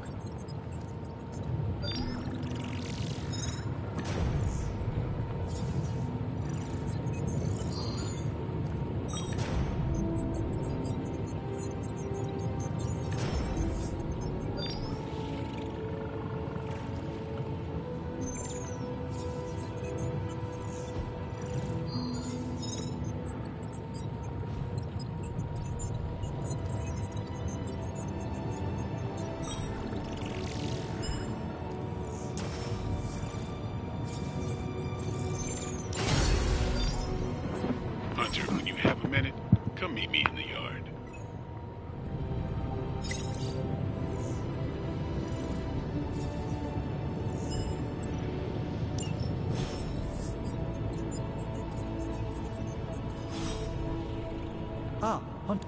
S2: Hunter, when you have a minute, come meet me in the yard.
S15: Hunter.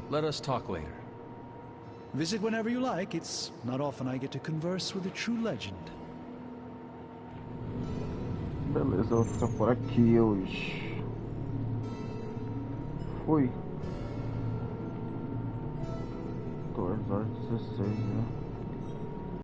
S14: Let us talk later.
S15: Visit whenever you like. It's not often I get to converse with a true legend.
S1: Beleza, eu vou ficar por aqui hoje. Fui. 2 horas e 16, né?